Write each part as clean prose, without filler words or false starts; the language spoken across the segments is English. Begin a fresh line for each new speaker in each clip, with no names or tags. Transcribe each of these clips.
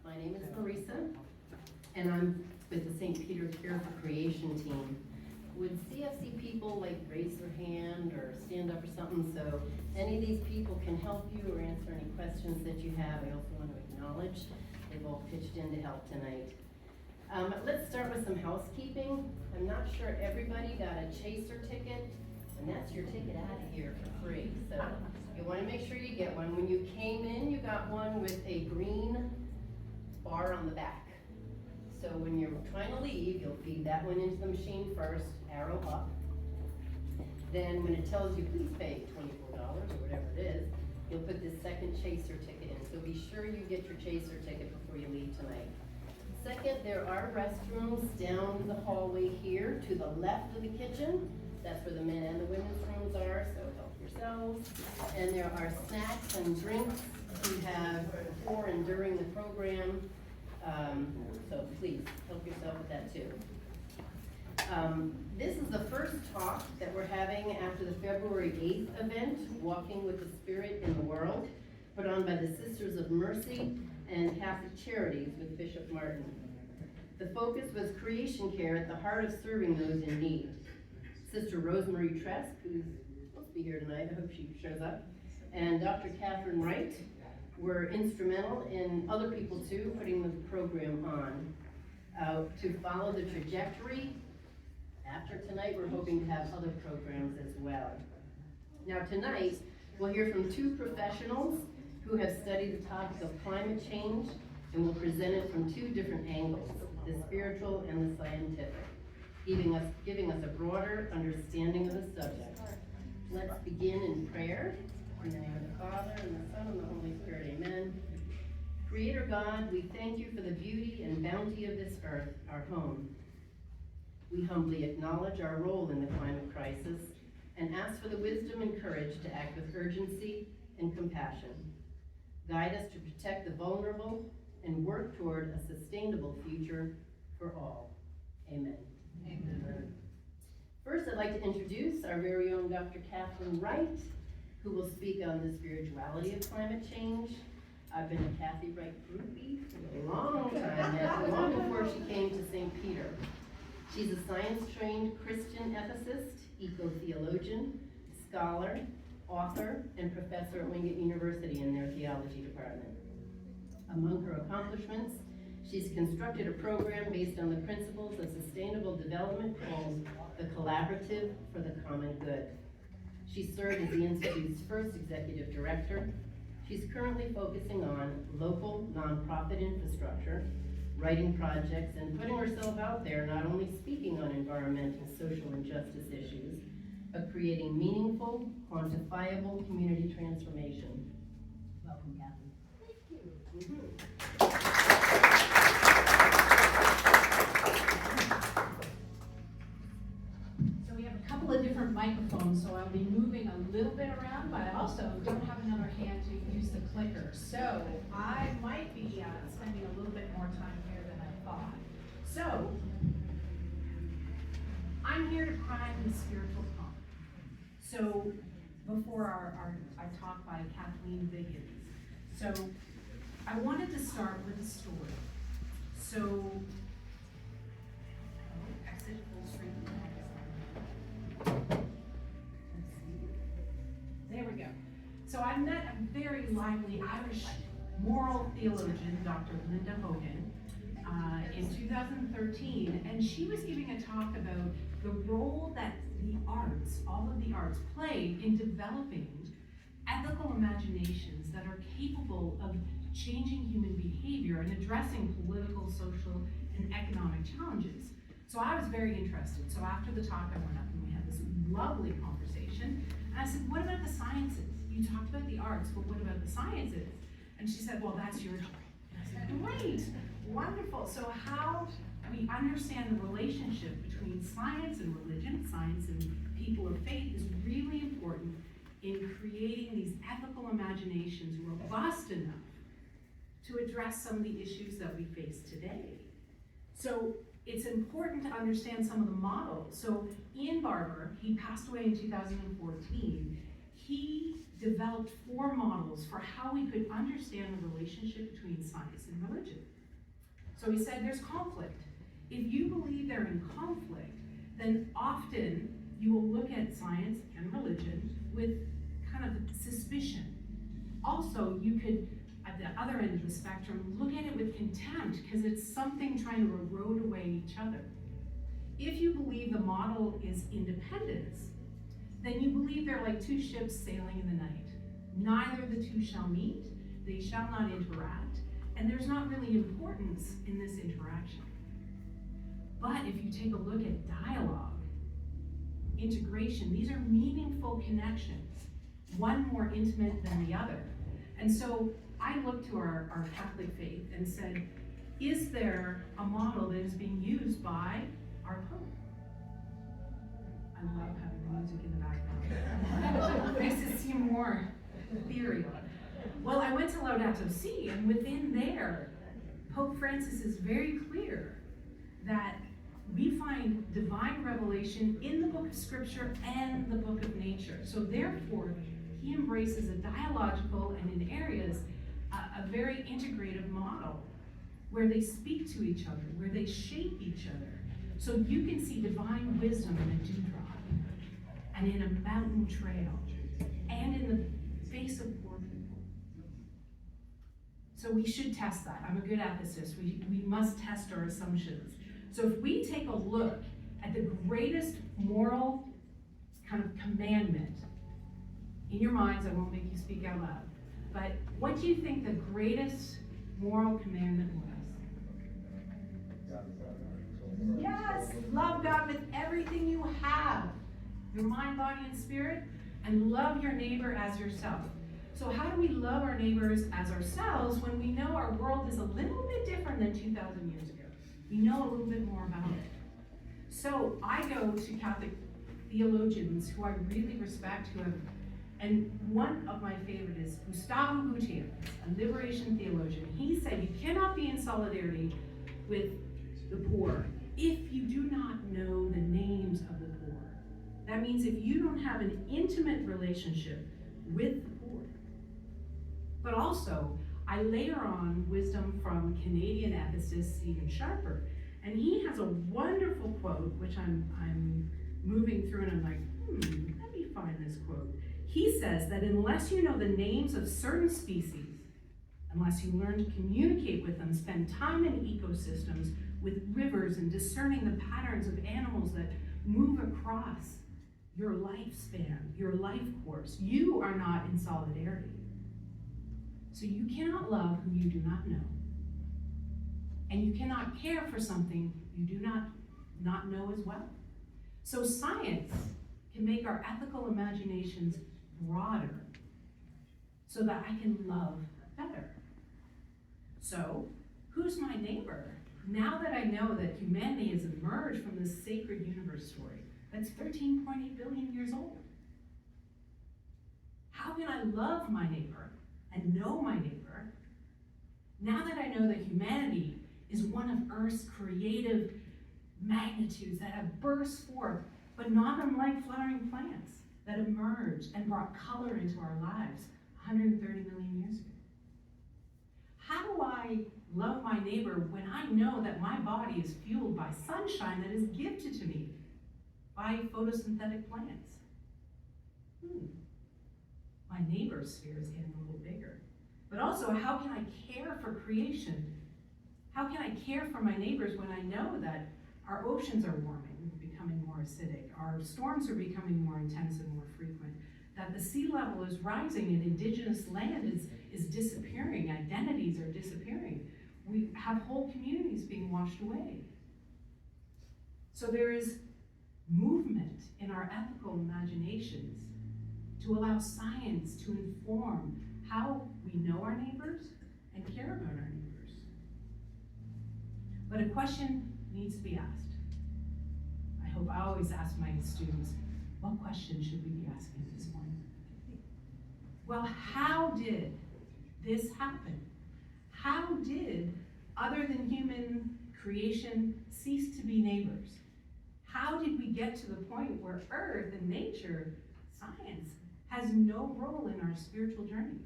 My name is Marisa, and I'm with the St. Peter Care for Creation team. Would CFC people like raise their hand or stand up or something so any of these people can help you or answer any questions that you have? I also want to acknowledge they've all pitched in to help tonight. Let's start with some housekeeping. I'm not sure everybody got a chaser ticket, and that's your ticket out of here for free. So you want to make sure you get one. When you came in, you got one with a green bar on the back. So when you're trying to leave, you'll feed that one into the machine first, arrow up. Then when it tells you, please pay $24 or whatever it is, you'll put this second chaser ticket in. So be sure you get your chaser ticket before you leave tonight. Second, there are restrooms down the hallway here to the left of the kitchen. That's where the men and the women's rooms are, so help yourselves. And there are snacks and drinks you have before and during the program. So please help yourself with that too. This is the first talk that we're having after the February 8th event, Walking with the Spirit in the World, put on by the Sisters of Mercy and Catholic Charities with Bishop Martin. The focus was creation care at the heart of serving those in need. Sister Rosemary Tresk, who's supposed to be here tonight, I hope she shows up, and Dr. Catherine Wright were instrumental in other people too putting the program on. To follow the trajectory, after tonight we're hoping to have other programs as well. Now tonight we'll hear from two professionals who have studied the topic of climate change and will present it from two different angles, the spiritual and the scientific, giving us a broader understanding of the subject. Let's begin in prayer. In the name of the Father, and the Son, and the Holy Spirit, amen. Creator God, we thank you for the beauty and bounty of this earth, our home. We humbly acknowledge our role in the climate crisis and ask for the wisdom and courage to act with urgency and compassion. Guide us to protect the vulnerable and work toward a sustainable future for all. Amen. Amen. First, I'd like to introduce our very own Dr. Catherine Wright, who will speak on the spirituality of climate change. I've been a Kathy Wright groupie for a long time now, long before she came to St. Peter. She's a science-trained Christian ethicist, eco-theologian, scholar, author, and professor at Wingate University in their theology department. Among her accomplishments, she's constructed a program based on the principles of sustainable development called the Collaborative for the Common Good. She served as the Institute's first executive director. She's currently focusing on local nonprofit infrastructure, writing projects, and putting herself out there, not only speaking on environmental, social, and justice issues, but creating meaningful, quantifiable community transformation. Welcome, Catherine.
Thank you. So we have a couple of different microphones, so I'll be moving a little bit around, but I also don't have another hand to use the clicker. So I might be spending a little bit more time here than I thought. So I'm here to prime the spiritual pump. So before our talk by Kathleen Biggins. So I wanted to start with a story. So exit full screen. There we go. So I met a very lively Irish moral theologian, Dr. Linda Hogan, in 2013, and she was giving a talk about the role that the arts, all of the arts, play in developing ethical imaginations that are capable of changing human behavior and addressing political, social, and economic challenges. So I was very interested. So after the talk, I went up and we had this lovely conversation. And I said, what about the sciences? You talked about the arts, but what about the sciences? And she said, well, that's your job. And I said, great, wonderful. So how we understand the relationship between science and religion, science and people of faith, is really important in creating these ethical imaginations robust enough to address some of the issues that we face today. So it's important to understand some of the models. So Ian Barbour, he passed away in 2014, he developed 4 models for how we could understand the relationship between science and religion. So he said there's conflict. If you believe they're in conflict, then often you will look at science and religion with kind of suspicion. Also, you could, at the other end of the spectrum, look at it with contempt because it's something trying to erode away each other. If you believe the model is independence, then you believe they're like 2 ships sailing in the night. Neither the 2 shall meet, they shall not interact, and there's not really importance in this interaction. But if you take a look at dialogue, integration, these are meaningful connections, one more intimate than the other. And so I looked to our Catholic faith and said, is there a model that is being used by our Pope? I love having the music in the background. It makes it seem more ethereal. Well, I went to Laudato Si, and within there, Pope Francis is very clear that we find divine revelation in the book of Scripture and the book of nature. So therefore, he embraces a dialogical and in areas, a very integrative model where they speak to each other, where they shape each other. So you can see divine wisdom in a dewdrop, and in a mountain trail, and in the face of poor people. So we should test that. I'm a good ethicist. We must test our assumptions. So if we take a look at the greatest moral kind of commandment, in your minds, I won't make you speak out loud, but what do you think the greatest moral commandment was? Yes, love God with everything you have, your mind, body, and spirit, and love your neighbor as yourself. So how do we love our neighbors as ourselves when we know our world is a little bit different than 2,000 years ago? We know a little bit more about it. So I go to Catholic theologians who I really respect, and one of my favorite is Gustavo Gutierrez, a liberation theologian. He said you cannot be in solidarity with the poor if you do not know the names of the poor. That means if you don't have an intimate relationship with the poor. But also, I layer on wisdom from Canadian ethicist Stephen Sharper, and he has a wonderful quote, which I'm moving through, and I'm like, let me find this quote. He says that unless you know the names of certain species, unless you learn to communicate with them, spend time in ecosystems with rivers and discerning the patterns of animals that move across your lifespan, your life course, you are not in solidarity. So you cannot love who you do not know. And you cannot care for something you do not know as well. So science can make our ethical imaginations broader so that I can love better. So, who's my neighbor? Now that I know that humanity has emerged from this sacred universe story that's 13.8 billion years old, how can I love my neighbor and know my neighbor now that I know that humanity is one of Earth's creative magnitudes that have burst forth, but not unlike flowering plants that emerged and brought color into our lives 130 million years ago? How do I love my neighbor when I know that my body is fueled by sunshine that is gifted to me by photosynthetic plants? My neighbor's sphere is getting a little bigger. But also, how can I care for creation? How can I care for my neighbors when I know that our oceans are warming, becoming more acidic, our storms are becoming more intense and more frequent, that the sea level is rising and indigenous land is disappearing, identities are disappearing. We have whole communities being washed away. So there is movement in our ethical imaginations to allow science to inform how we know our neighbors and care about our neighbors. But a question needs to be asked. I always ask my students, what question should we be asking at this point? Well, how did this happen? How did, other than human creation, cease to be neighbors? How did we get to the point where Earth and nature, science, has no role in our spiritual journey?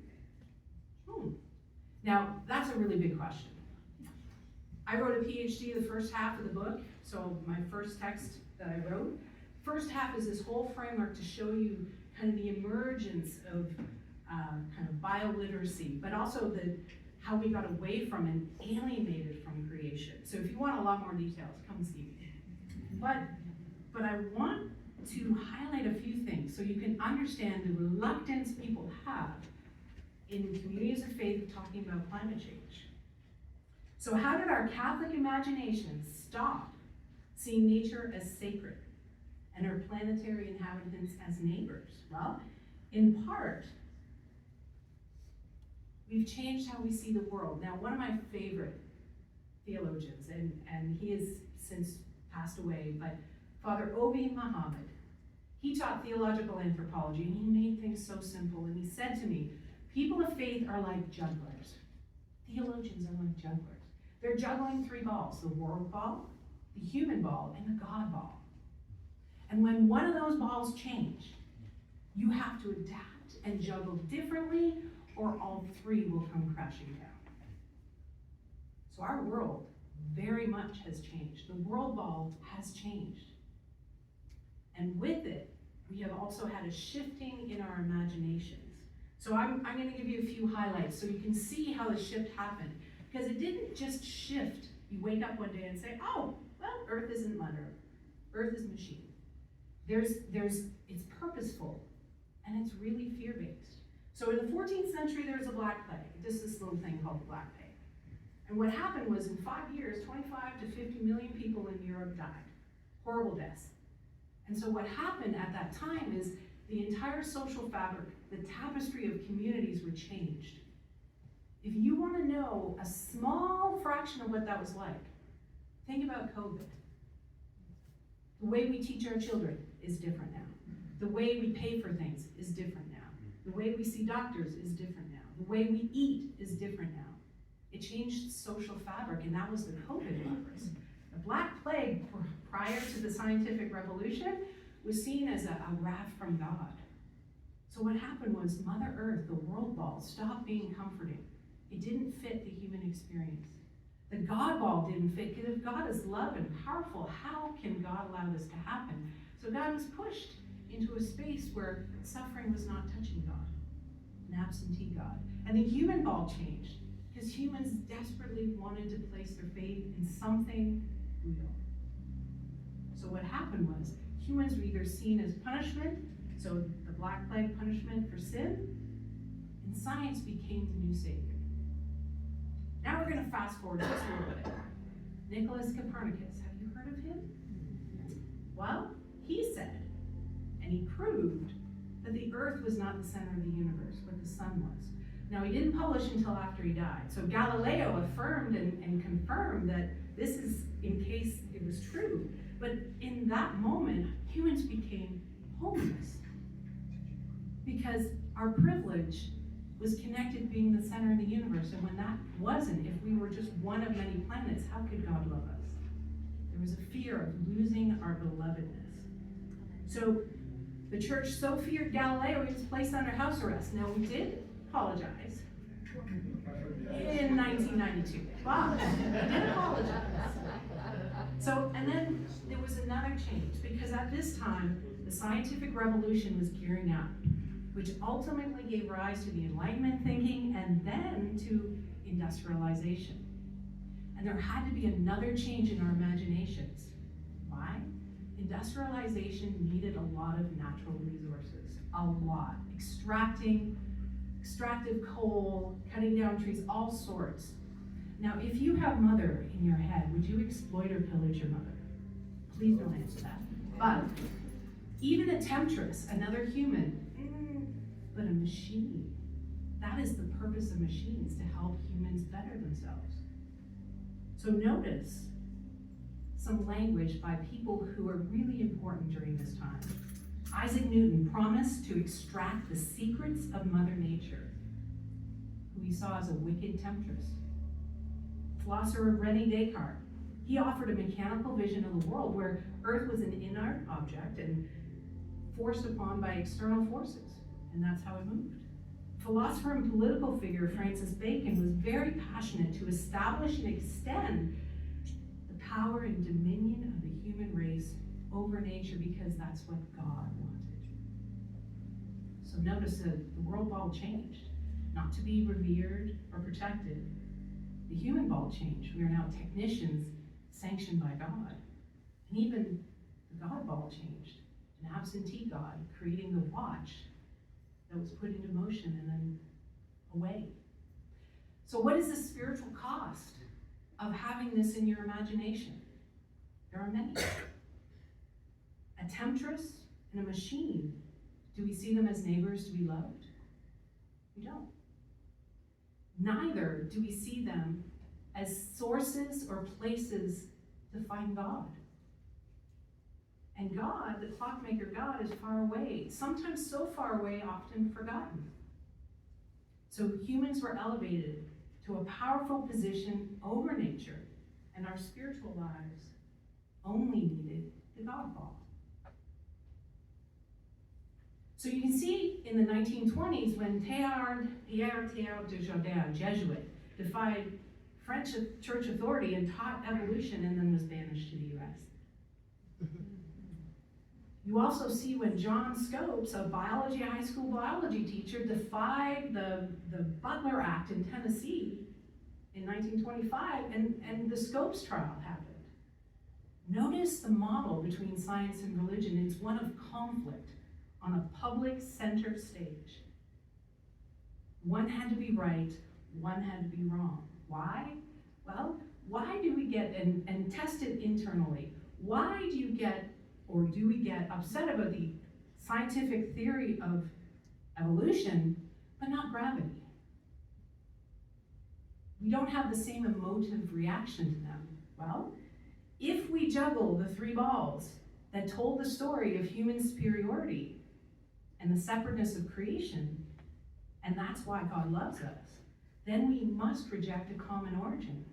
Now, that's a really big question. I wrote a PhD the first half of the book, so my first text that I wrote. First half is this whole framework to show you kind of the emergence of kind of bioliteracy, but also how we got away from and alienated from creation. So if you want a lot more details, come see me. But I want to highlight a few things so you can understand the reluctance people have in communities of faith talking about climate change. So how did our Catholic imaginations stop seeing nature as sacred and our planetary inhabitants as neighbors? Well, in part, we've changed how we see the world. Now, one of my favorite theologians, and he has since passed away, but Father Obi Muhammad, he taught theological anthropology, and he made things so simple. And he said to me, people of faith are like jugglers. Theologians are like jugglers. They're juggling three balls, the world ball, the human ball, and the God ball. And when one of those balls change, you have to adapt and juggle differently, or all three will come crashing down. So our world very much has changed. The world ball has changed. And with it, we have also had a shifting in our imaginations. So I'm going to give you a few highlights so you can see how the shift happened. Because it didn't just shift. You wake up one day and say, oh, well, Earth isn't Mother. Earth is machine. It's purposeful, and it's really fear-based. So in the 14th century, there was a Black Plague, just this little thing called the Black Plague. And what happened was in 5 years, 25 to 50 million people in Europe died. Horrible deaths. And so what happened at that time is the entire social fabric, the tapestry of communities were changed. If you want to know a small fraction of what that was like, think about COVID. The way we teach our children is different now. The way we pay for things is different now. The way we see doctors is different now. The way we eat is different now. It changed social fabric, and that was the COVID virus. The Black Plague, prior to the scientific revolution, was seen as a wrath from God. So what happened was Mother Earth, the world ball, stopped being comforting. It didn't fit the human experience. The God ball didn't fit, because if God is love and powerful, how can God allow this to happen? So God was pushed into a space where suffering was not touching God, an absentee God. And the human ball changed, because humans desperately wanted to place their faith in something real. So what happened was, humans were either seen as punishment, so the Black Plague, punishment for sin, and science became the new savior. Now we're going to fast forward just a little bit. Nicholas Copernicus, have you heard of him? Well, he said, and he proved, that the Earth was not the center of the universe, but the sun was. Now, he didn't publish until after he died. So Galileo affirmed and confirmed that this is in case it was true. But in that moment, humans became homeless, because our privilege was connected to being the center of the universe. And when that wasn't, if we were just one of many planets, how could God love us? There was a fear of losing our belovedness. So the church so feared Galileo, he was placed under house arrest. Now, we did apologize in 1992. Wow, we did apologize. So, and then there was another change, because at this time, the scientific revolution was gearing up, which ultimately gave rise to the Enlightenment thinking and then to industrialization. And there had to be another change in our imaginations. Why? Industrialization needed a lot of natural resources, a lot. Extractive coal, cutting down trees, all sorts. Now, if you have mother in your head, would you exploit or pillage your mother? Please don't answer that. But even a temptress, another human, but a machine. That is the purpose of machines, to help humans better themselves. So notice some language by people who are really important during this time. Isaac Newton promised to extract the secrets of Mother Nature, who he saw as a wicked temptress. Philosopher René Descartes, he offered a mechanical vision of the world where Earth was an inert object and forced upon by external forces. And that's how it moved. Philosopher and political figure Francis Bacon was very passionate to establish and extend the power and dominion of the human race over nature because that's what God wanted. So notice that the world ball changed, not to be revered or protected. The human ball changed. We are now technicians sanctioned by God. And even the God ball changed. An absentee God creating the watch that was put into motion and then away. So what is the spiritual cost of having this in your imagination? There are many. A temptress and a machine. Do we see them as neighbors to be loved? We don't. Neither do we see them as sources or places to find God. And God, the clockmaker God, is far away, sometimes so far away, often forgotten. So humans were elevated to a powerful position over nature, and our spiritual lives only needed the God ball. So you can see in the 1920s when Pierre Teilhard de Chardin, Jesuit, defied French church authority and taught evolution and then was banished to the US. You also see when John Scopes, a high school biology teacher, defied the Butler Act in Tennessee in 1925, and the Scopes trial happened. Notice the model between science and religion. It's one of conflict on a public center stage. One had to be right, one had to be wrong. Why? Well, why do we get, and test it internally, why do you get, or do we get upset about the scientific theory of evolution, but not gravity? We don't have the same emotive reaction to them. Well, if we juggle the three balls that told the story of human superiority and the separateness of creation, and that's why God loves us, then we must reject a common origin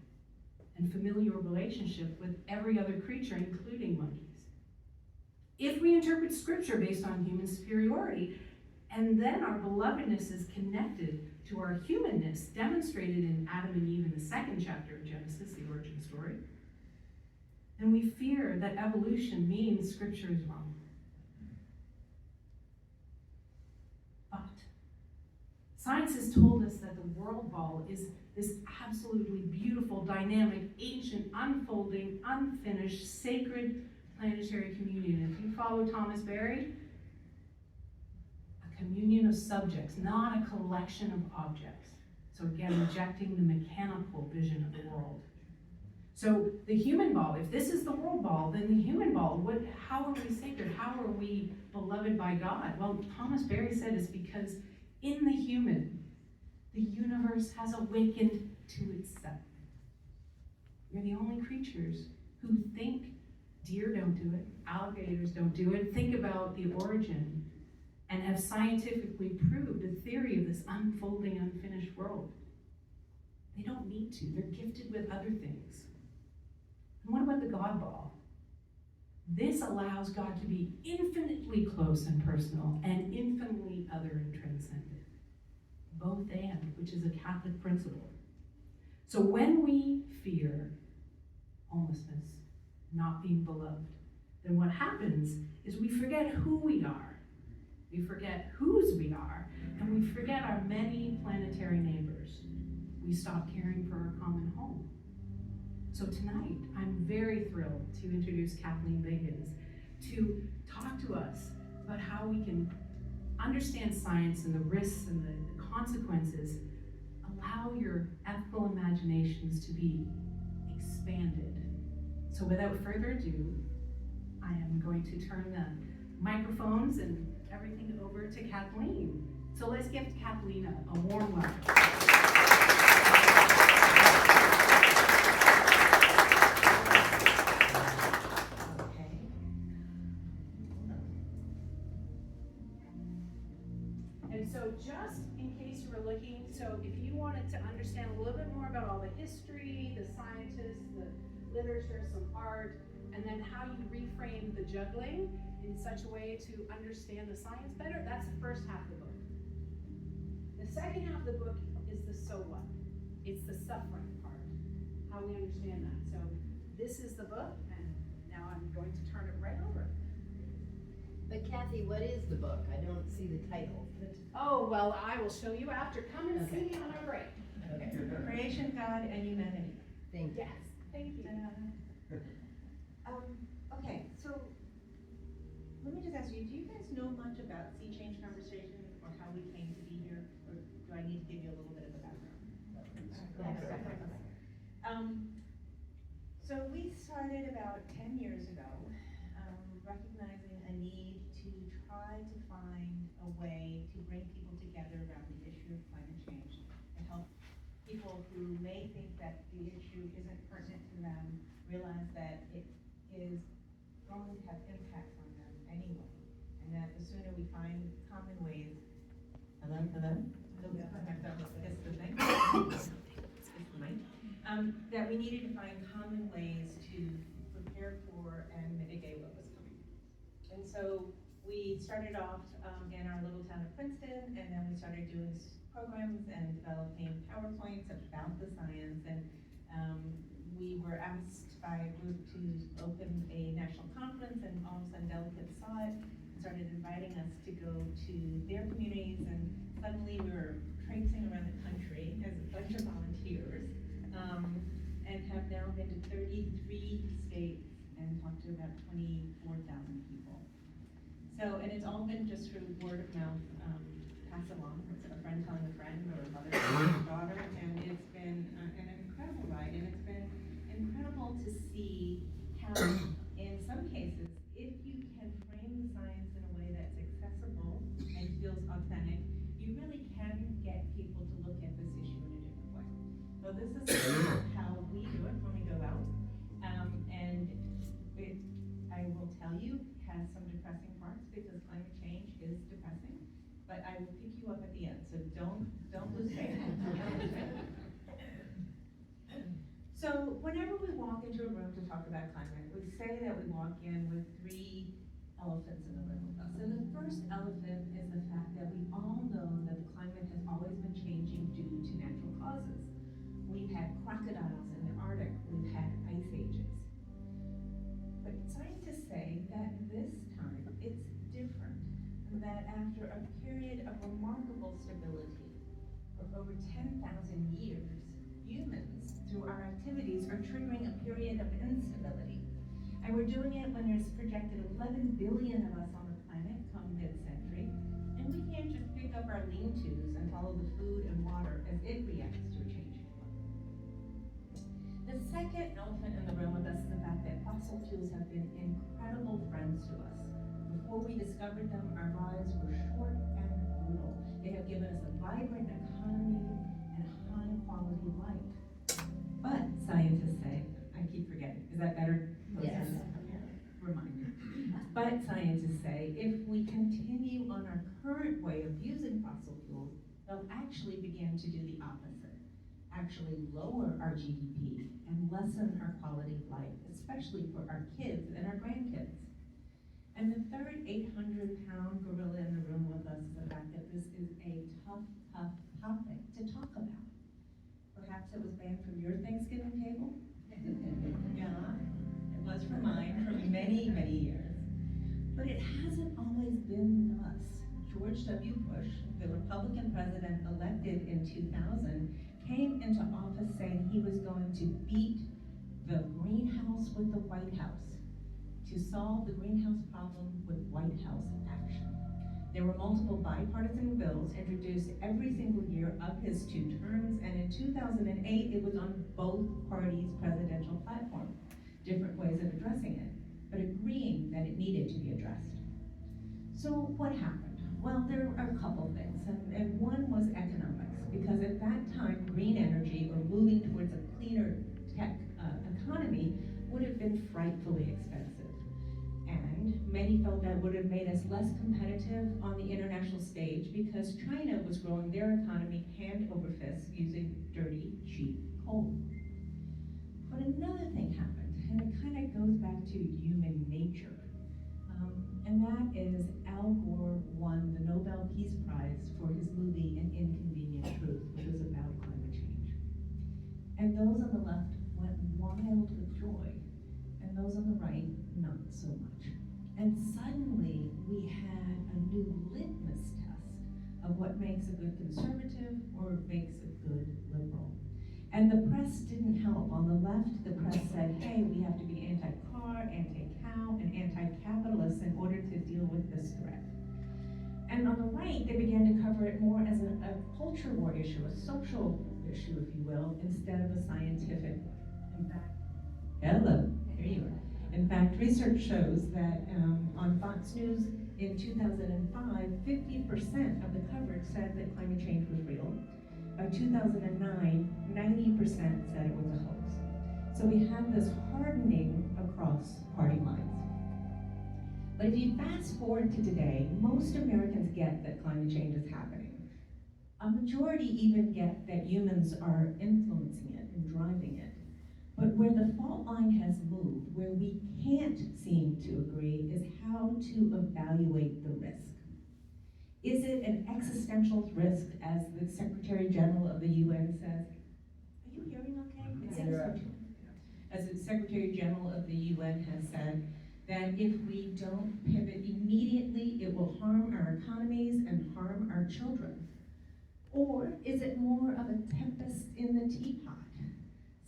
and familiar relationship with every other creature, including monkeys. If we interpret scripture based on human superiority, and then our belovedness is connected to our humanness, demonstrated in Adam and Eve in the second chapter of Genesis, the origin story, then we fear that evolution means scripture is wrong. But science has told us that the world ball is this absolutely beautiful, dynamic, ancient, unfolding, unfinished, sacred planetary communion. If you follow Thomas Berry, a communion of subjects, not a collection of objects. So again, rejecting the mechanical vision of the world. So the human ball, if this is the world ball, then the human ball, how are we sacred? How are we beloved by God? Well, Thomas Berry said it's because in the human, the universe has awakened to itself. We're the only creatures who think. Deer don't do it, alligators don't do it. Think about the origin and have scientifically proved the theory of this unfolding, unfinished world. They don't need to, they're gifted with other things. And what about the God ball? This allows God to be infinitely close and personal and infinitely other and transcendent. Both and, which is a Catholic principle. So when we fear homelessness, not being beloved, then what happens is we forget who we are, we forget whose we are, and we forget our many planetary neighbors. We stop caring for our common home. So tonight, I'm very thrilled to introduce Kathleen Biggins to talk to us about how we can understand science and the risks and the consequences. Allow your ethical imaginations to be expanded. So without further ado, I am going to turn the microphones and everything over to Kathleen. So let's give Kathleen a warm welcome. Okay. And so just in case you were looking, so if you wanted to understand a little bit more about all the history, the scientists, the literature, some art, and then how you reframe the juggling in such a way to understand the science better, that's the first half of the book. The second half of the book is the so what. It's the suffering part, how we understand that. So this is the book, and now I'm going to turn it right over.
But Kathy, what is the book? I don't see the title.
Oh, well, I will show you after. Come and see me on our break.
Okay,
Creation, God, and Humanity.
thank you.
Yes, thank you.
Okay, so let me just ask you, do you guys know much about Sea Change Conversation or how we came to be here? Or do I need to give you a little bit of a background? So we started about 10 years ago, recognizing a need to try to find a way to bring people together around the issue of climate change and help people who may think that the issue isn't pertinent to them realize that it is going to have impacts on them anyway. And that the sooner we find common ways. Hello? It's the thing. It's the mic. That we needed to find common ways to prepare for and mitigate what was coming. And so we started off in our little town of Princeton, and then we started doing programs and developing PowerPoints about the science. And we were asked by a group to open a national conference, and all of a sudden delegates saw it and started inviting us to go to their communities, and suddenly we were traipsing around the country as a bunch of volunteers, and have now been to 33 states and talked to about 24,000 people. So, and it's all been just through word of mouth, pass along, it's a friend telling a friend, or a mother telling a daughter, and it's been an incredible ride, and it's been incredible to see how, in some cases, if you can frame the science in a way that's accessible and feels authentic, you really can get people to look at this issue in a different way. So this is how we do it when we go out, and it, I will tell you, has some depressing parts because climate change is depressing, but I will pick you up at the end, so don't lose faith. So whenever we walk into a room to talk about climate, we say that we walk in with 3 elephants in the room with us. And the first elephant is the fact that we all know that the climate has always been changing due to natural causes. We've had crocodiles in the Arctic, we've had ice ages. But scientists say that this time it's different, and that after a period of remarkable stability for over 10,000 years, humans, through our activities, are triggering a period of instability. And we're doing it when there's projected 11 billion of us on the planet come mid-century, and we can't just pick up our lean-tos and follow the food and water as it reacts to a changing climate. The second elephant in the room with us is the fact that fossil fuels have been incredible friends to us. Before we discovered them, our lives were short and brutal. They have given us a vibrant economy and high-quality life. But scientists say, I keep forgetting, is that better?
Yes.
Reminder. But scientists say, if we continue on our current way of using fossil fuels, they'll actually begin to do the opposite. Actually lower our GDP and lessen our quality of life, especially for our kids and our grandkids. And the third 800-pound gorilla in the room with us is the fact that this is a tough topic to talk about. Perhaps it was banned from your Thanksgiving table? Yeah, it was from mine for many, many years. But it hasn't always been thus. George W. Bush, the Republican president elected in 2000, came into office saying he was going to beat the greenhouse with the White House, to solve the greenhouse problem with White House action. There were multiple bipartisan bills introduced every single year of his 2 terms, and in 2008, it was on both parties' presidential platforms. Different ways of addressing it, but agreeing that it needed to be addressed. So what happened? Well, there are a couple things, and one was economics, because at that time, green energy, or moving towards a cleaner tech economy, would have been frightfully expensive. And many felt that would have made us less competitive on the international stage because China was growing their economy hand over fist using dirty, cheap coal. But another thing happened, and it kind of goes back to human nature. And that is Al Gore won the Nobel Peace Prize for his movie An Inconvenient Truth, which was about climate change. And those on the left went wild with joy, and those on the right, not so much. And suddenly, we had a new litmus test of what makes a good conservative or makes a good liberal. And the press didn't help. On the left, the press said, hey, we have to be anti-car, anti-cow, and anti-capitalist in order to deal with this threat. And on the right, they began to cover it more as a culture war issue, a social issue, if you will, instead of a scientific. In fact, hello, here you are. In fact, research shows that on Fox News in 2005, 50% of the coverage said that climate change was real. By 2009, 90% said it was a hoax. So we have this hardening across party lines. But if you fast forward to today, most Americans get that climate change is happening. A majority even get that humans are influencing it and driving it. But where the fault line has moved, where we can't seem to agree, is how to evaluate the risk. Is it an existential risk, as the Secretary General of the UN says? Are you hearing okay? It seems so. As the Secretary General of the UN has said, that if we don't pivot immediately, it will harm our economies and harm our children. Or is it more of a tempest in the teapot?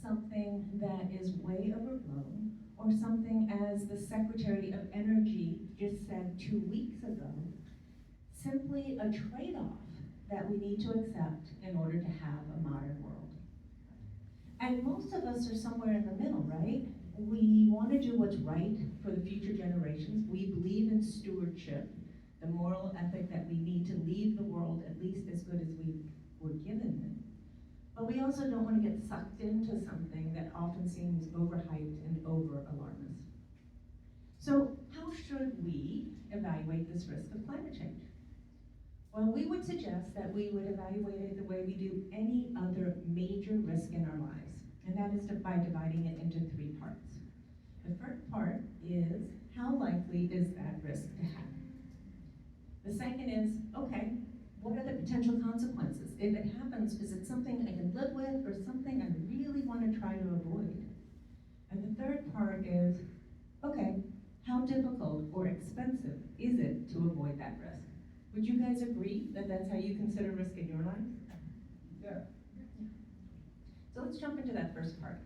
Something that is way overblown, or something, as the Secretary of Energy just said 2 weeks ago, simply a trade-off that we need to accept in order to have a modern world. And most of us are somewhere in the middle, right? We want to do what's right for the future generations. We believe in stewardship, the moral ethic that we need to leave the world at least as good as we were given it. But we also don't want to get sucked into something that often seems overhyped and over-alarmist. So how should we evaluate this risk of climate change? Well, we would suggest that we would evaluate it the way we do any other major risk in our lives, and that is by dividing it into 3 parts. The first part is, how likely is that risk to happen? The second is, okay, what are the potential consequences? If it happens, is it something I can live with or something I really want to try to avoid? And the third part is, okay, how difficult or expensive is it to avoid that risk? Would you guys agree that that's how you consider risk in your lives?
Yeah.
So let's jump into that first part.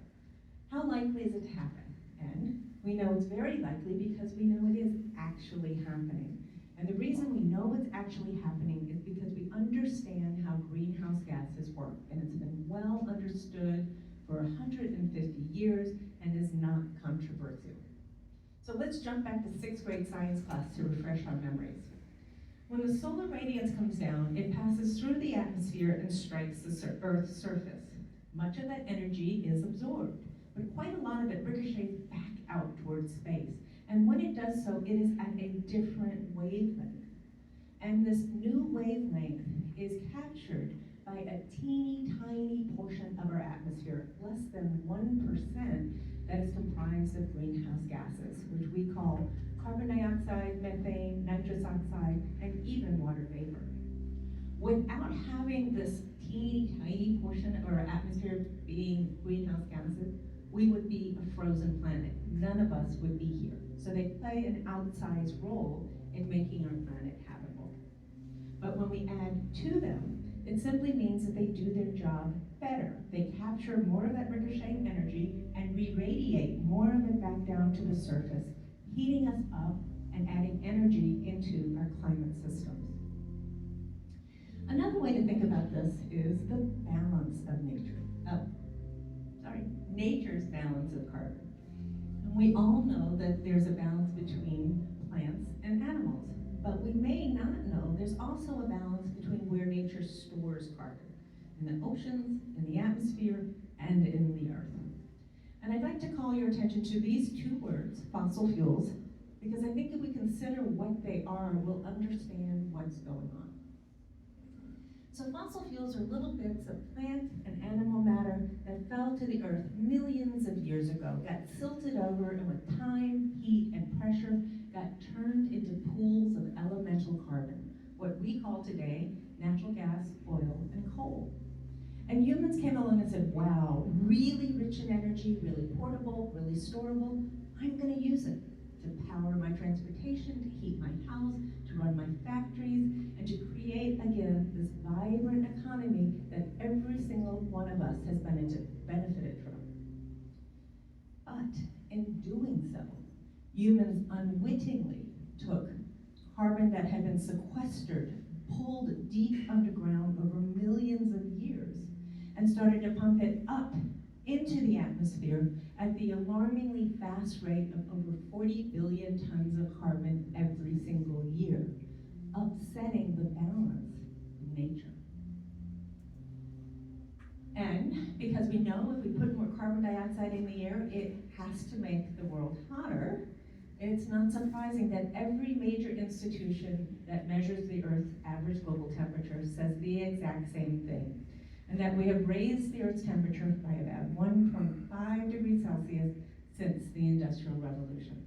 How likely is it to happen? And we know it's very likely because we know it is actually happening. And the reason we know it's actually happening is because we understand how greenhouse gases work. And it's been well understood for 150 years and is not controversial. So let's jump back to 6th grade science class to refresh our memories. When the solar radiance comes down, it passes through the atmosphere and strikes the Earth's surface. Much of that energy is absorbed, but quite a lot of it ricochets back out towards space. And when it does so, it is at a different wavelength. And this new wavelength is captured by a teeny tiny portion of our atmosphere, less than 1%, that is comprised of greenhouse gases, which we call carbon dioxide, methane, nitrous oxide, and even water vapor. Without having this teeny tiny portion of our atmosphere being greenhouse gases, we would be a frozen planet. None of us would be here. So they play an outsized role in making our planet habitable. But when we add to them, it simply means that they do their job better. They capture more of that ricocheting energy and re-radiate more of it back down to the surface, heating us up and adding energy into our climate systems. Another way to think about this is the balance of nature's balance of carbon. And we all know that there's a balance between plants and animals, but we may not know there's also a balance between where nature stores carbon, in the oceans, in the atmosphere, and in the earth. And I'd like to call your attention to these 2 words, fossil fuels, because I think if we consider what they are, we'll understand what's going on. So fossil fuels are little bits of plant and animal matter that fell to the earth millions of years ago, got silted over, and with time, heat, and pressure,
that turned into pools of elemental carbon, what we call today natural gas, oil, and coal. And humans came along and said, wow, really rich in energy, really portable, really storable, I'm gonna use it to power my transportation, to heat my house, to run my factories, and to create, again, this vibrant economy that every single one of us has benefited from. But in doing so, humans unwittingly took carbon that had been sequestered, pulled deep underground over millions of years, and started to pump it up into the atmosphere at the alarmingly fast rate of over 40 billion tons of carbon every single year, upsetting the balance in nature. And because we know if we put more carbon dioxide in the air, it has to make the world hotter, it's not surprising that every major institution that measures the Earth's average global temperature says the exact same thing, and that we have raised the Earth's temperature by about 1.5 degrees Celsius since the Industrial Revolution.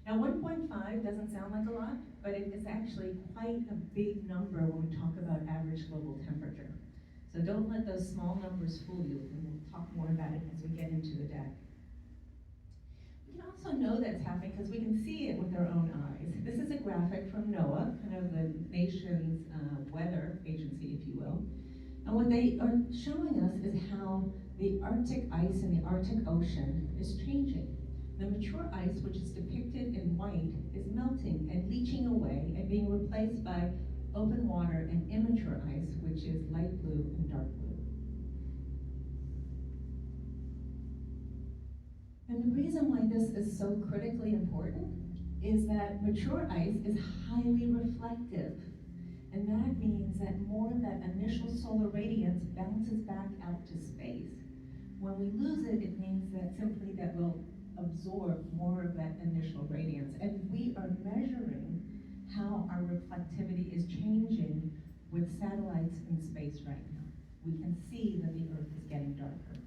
Now 1.5 doesn't sound like a lot, but it is actually quite a big number when we talk about average global temperature. So don't let those small numbers fool you, and we'll talk more about it as we get into the deck. We can also know that's happening because we can see it with our own eyes. This is a graphic from NOAA, kind of the nation's weather agency, if you will. And what they are showing us is how the Arctic ice in the Arctic Ocean is changing. The mature ice, which is depicted in white, is melting and leaching away and being replaced by open water and immature ice, which is light blue and dark blue. And the reason why this is so critically important is that mature ice is highly reflective. And that means that more of that initial solar radiance bounces back out to space. When we lose it, it means that simply that we'll absorb more of that initial radiance. And we are measuring how our reflectivity is changing with satellites in space right now. We can see that the Earth is getting darker.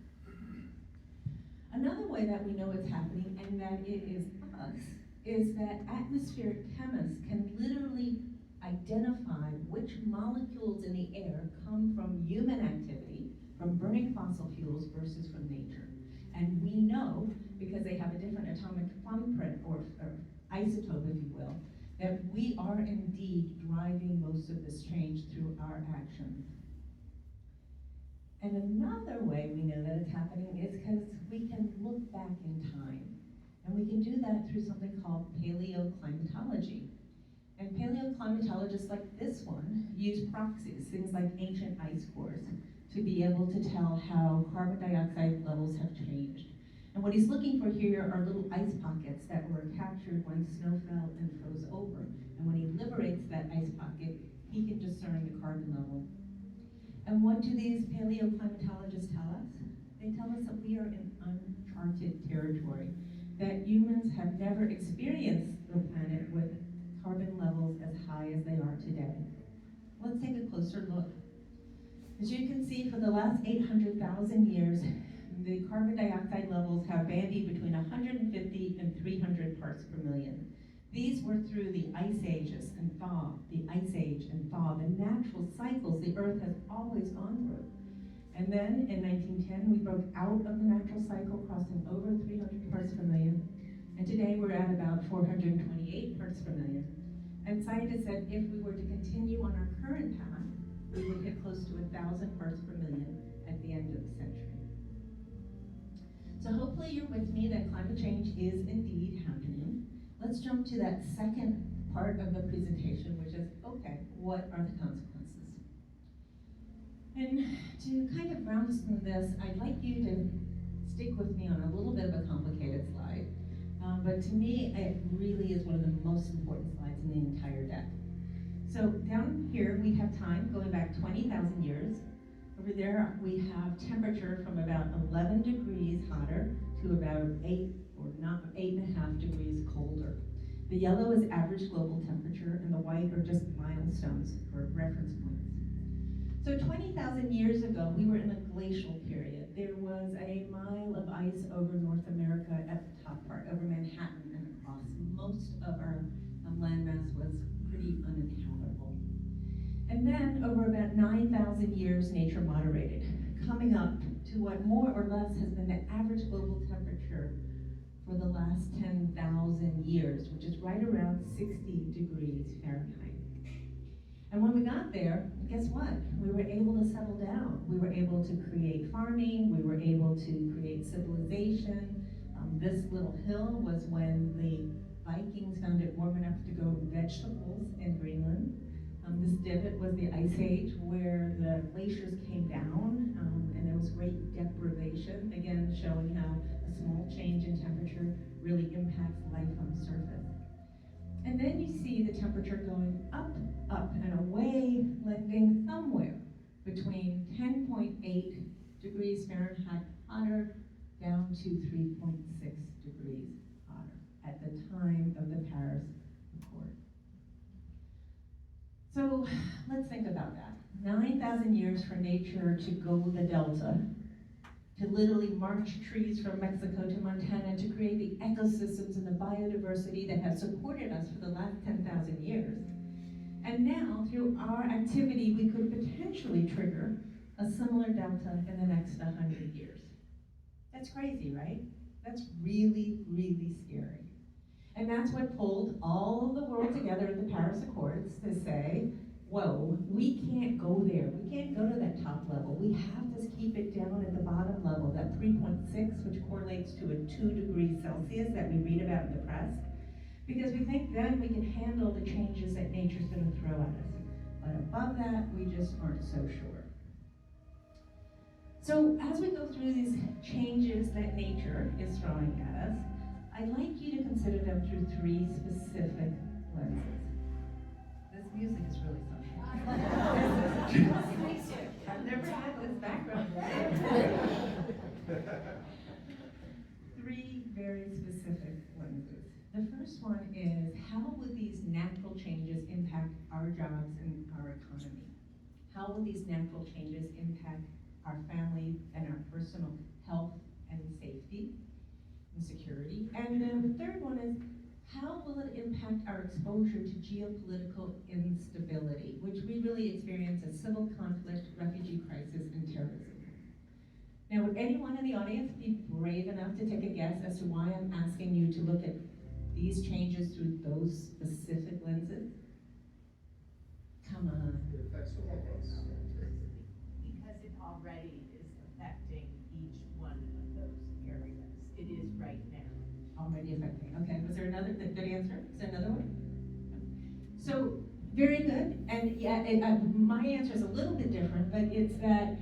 Another way that we know it's happening, and that it is us, is that atmospheric chemists can literally identify which molecules in the air come from human activity, from burning fossil fuels versus from nature. And we know, because they have a different atomic thumbprint, or isotope, if you will, that we are indeed driving most of this change through our actions. And another way we know that it's happening is because we can look back in time. And we can do that through something called paleoclimatology. And paleoclimatologists like this one use proxies, things like ancient ice cores, to be able to tell how carbon dioxide levels have changed. And what he's looking for here are little ice pockets that were captured when snow fell and froze over. And when he liberates that ice pocket, he can discern the carbon level. And what do these paleoclimatologists tell us? They tell us that we are in uncharted territory, that humans have never experienced the planet with carbon levels as high as they are today. Let's take a closer look. As you can see, for the last 800,000 years, the carbon dioxide levels have bandied between 150 and 300 parts per million. These were through the ice ages and thaw, the ice age and thaw, the natural cycles the Earth has always gone through. And then in 1910, we broke out of the natural cycle, crossing over 300 parts per million. And today we're at about 428 parts per million. And scientists said if we were to continue on our current path, we would hit close to 1,000 parts per million at the end of the century. So hopefully you're with me that climate change is indeed happening. Let's jump to that second part of the presentation, which is, okay, what are the consequences? And to kind of ground us in this, I'd like you to stick with me on a little bit of a complicated slide. But to me, it really is one of the most important slides in the entire deck. So down here, we have time going back 20,000 years. Over there, we have temperature from about 11 degrees hotter to about 8.5 degrees colder. The yellow is average global temperature, and the white are just milestones or reference points. So 20,000 years ago, we were in a glacial period. There was a mile of ice over North America at the top part, over Manhattan and across most of our landmass was pretty uninhabitable. And then, over about 9,000 years, nature moderated, coming up to what more or less has been the average global temperature for the last 10,000 years, which is right around 60 degrees Fahrenheit. And when we got there, guess what? We were able to settle down. We were able to create farming. We were able to create civilization. This little hill was when the Vikings found it warm enough to grow vegetables in Greenland. This divot was the Ice Age, where the glaciers came down, and there was great deprivation, again showing how a small change in temperature really impacts life on the surface. And then you see the temperature going up, up, and away, landing somewhere between 10.8 degrees Fahrenheit hotter down to 3.6 degrees hotter at the time of the Paris Accord. So let's think about that. 9,000 years for nature to go the delta, to literally march trees from Mexico to Montana to create the ecosystems and the biodiversity that have supported us for the last 10,000 years. And now, through our activity, we could potentially trigger a similar delta in the next 100 years. That's crazy, right? That's really, really scary. And that's what pulled all of the world together at the Paris Accords to say, whoa, we can't go there. We can't go to that top level. We have to keep it down at the bottom level, that 3.6, which correlates to a 2 degrees Celsius that we read about in the press, because we think then we can handle the changes that nature's going to throw at us. But above that, we just aren't so sure. So as we go through these changes that nature is throwing at us, I'd like you to consider them through 3 specific lenses. This music is really something. I've never had this background before. 3 very specific lenses. The first one is, how would these natural changes impact our jobs and our economy? How will these natural changes impact our families and our personal health and safety and security? And then the third one is, how will it impact our exposure to geopolitical instability, which we really experience as civil conflict, refugee crisis, and terrorism? Now, would anyone in the audience be brave enough to take a guess as to why I'm asking you to look at these changes through those specific lenses? Come on.
It affects all of us.
Because it already is affecting each one of those areas. It is right now.
Already affecting. Okay, was there another good answer? Is there another one? So, very good. And yeah, my answer is a little bit different, but it's that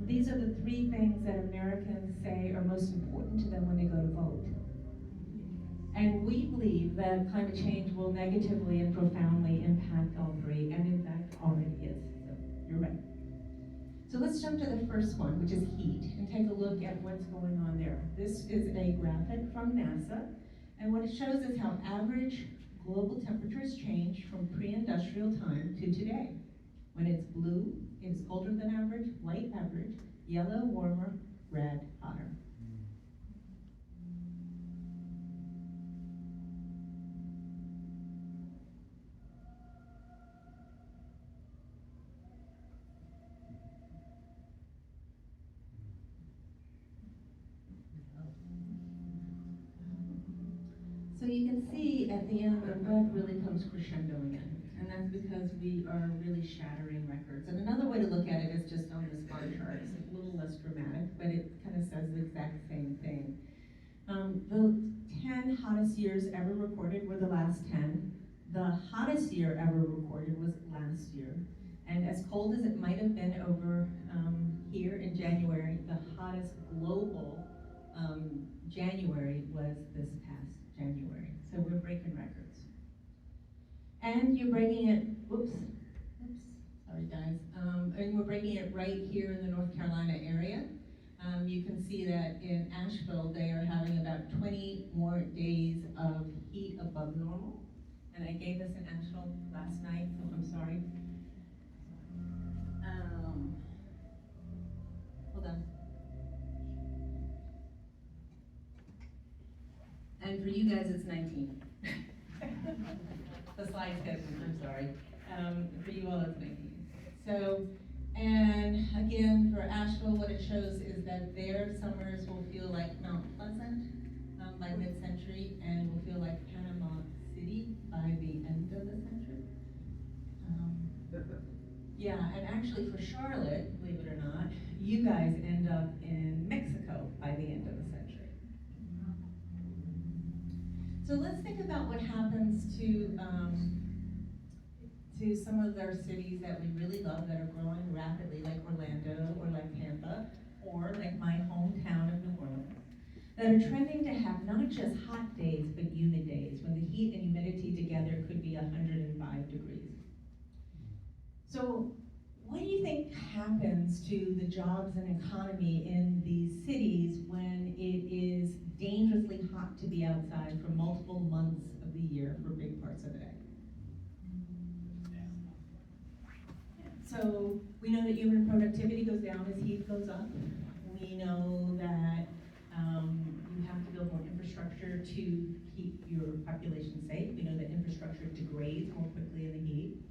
these are the 3 things that Americans say are most important to them when they go to vote. And we believe that climate change will negatively and profoundly impact all 3, and in fact already is. So you're right. So let's jump to the first one, which is heat, and take a look at what's going on there. This is a graphic from NASA, and what it shows is how average global temperatures change from pre-industrial time to today. When it's blue, it's colder than average, light average, yellow warmer, red hotter. So you can see at the end, the red really comes crescendoing in, and that's because we are really shattering records. And another way to look at it is just on this bar chart. It's a little less dramatic, but it kind of says the exact same thing. The 10 hottest years ever recorded were the last 10. The hottest year ever recorded was last year. And as cold as it might have been over here in January, the hottest global January was this past January. So we're breaking records. And you're breaking it, sorry guys. And we're breaking it right here in the North Carolina area. You can see that in Asheville, they are having about 20 more days of heat above normal. And I gave this in Asheville last night, so I'm sorry. Hold on. And for you guys, it's 19. The slides hit me, I'm sorry. For you all, it's making it. So, and again, for Asheville, what it shows is that their summers will feel like Mount Pleasant by mid-century, and will feel like Panama City by the end of the century. Yeah, and actually for Charlotte, believe it or not, you guys end up in Mexico by the end of the century. So let's think about what happens to some of their cities that we really love that are growing rapidly, like Orlando or like Tampa, or like my hometown of New Orleans, that are trending to have not just hot days, but humid days, when the heat and humidity together could be 105 degrees. So what do you think happens to the jobs and economy in these cities when it is dangerously hot to be outside for multiple months of the year for big parts of the day? So we know that human productivity goes down as heat goes up. We know that you have to build more infrastructure to keep your population safe. We know that infrastructure degrades more quickly in the heat.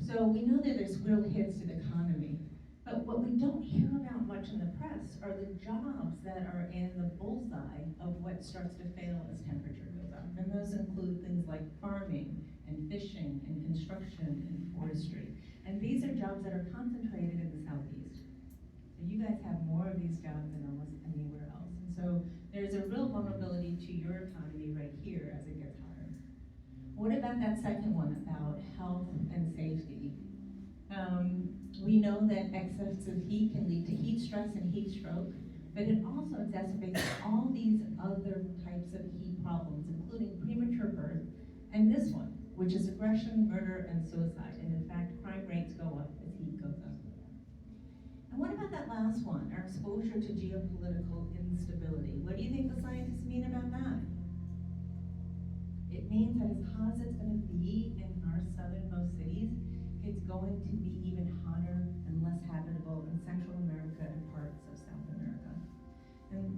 So we know that there's real hits to the economy. But what we don't hear about much in the press are the jobs that are in the bullseye of what starts to fail as temperature goes up. And those include things like farming and fishing and construction and forestry. And these are jobs that are concentrated in the Southeast. So you guys have more of these jobs than almost anywhere else. And so there's a real vulnerability to your economy right here as it gets hotter. What about that second one about health and safety? We know that excessive heat can lead to heat stress and heat stroke, but it also exacerbates all these other types of heat problems, including premature birth, and this one, which is aggression, murder, and suicide. And in fact, crime rates go up as heat goes up. And what about that last one, our exposure to geopolitical instability? What do you think the scientists mean about that? It means that as hot as it's going to be in our southernmost cities, it's going to be even hotter and less habitable in Central America and parts of South America.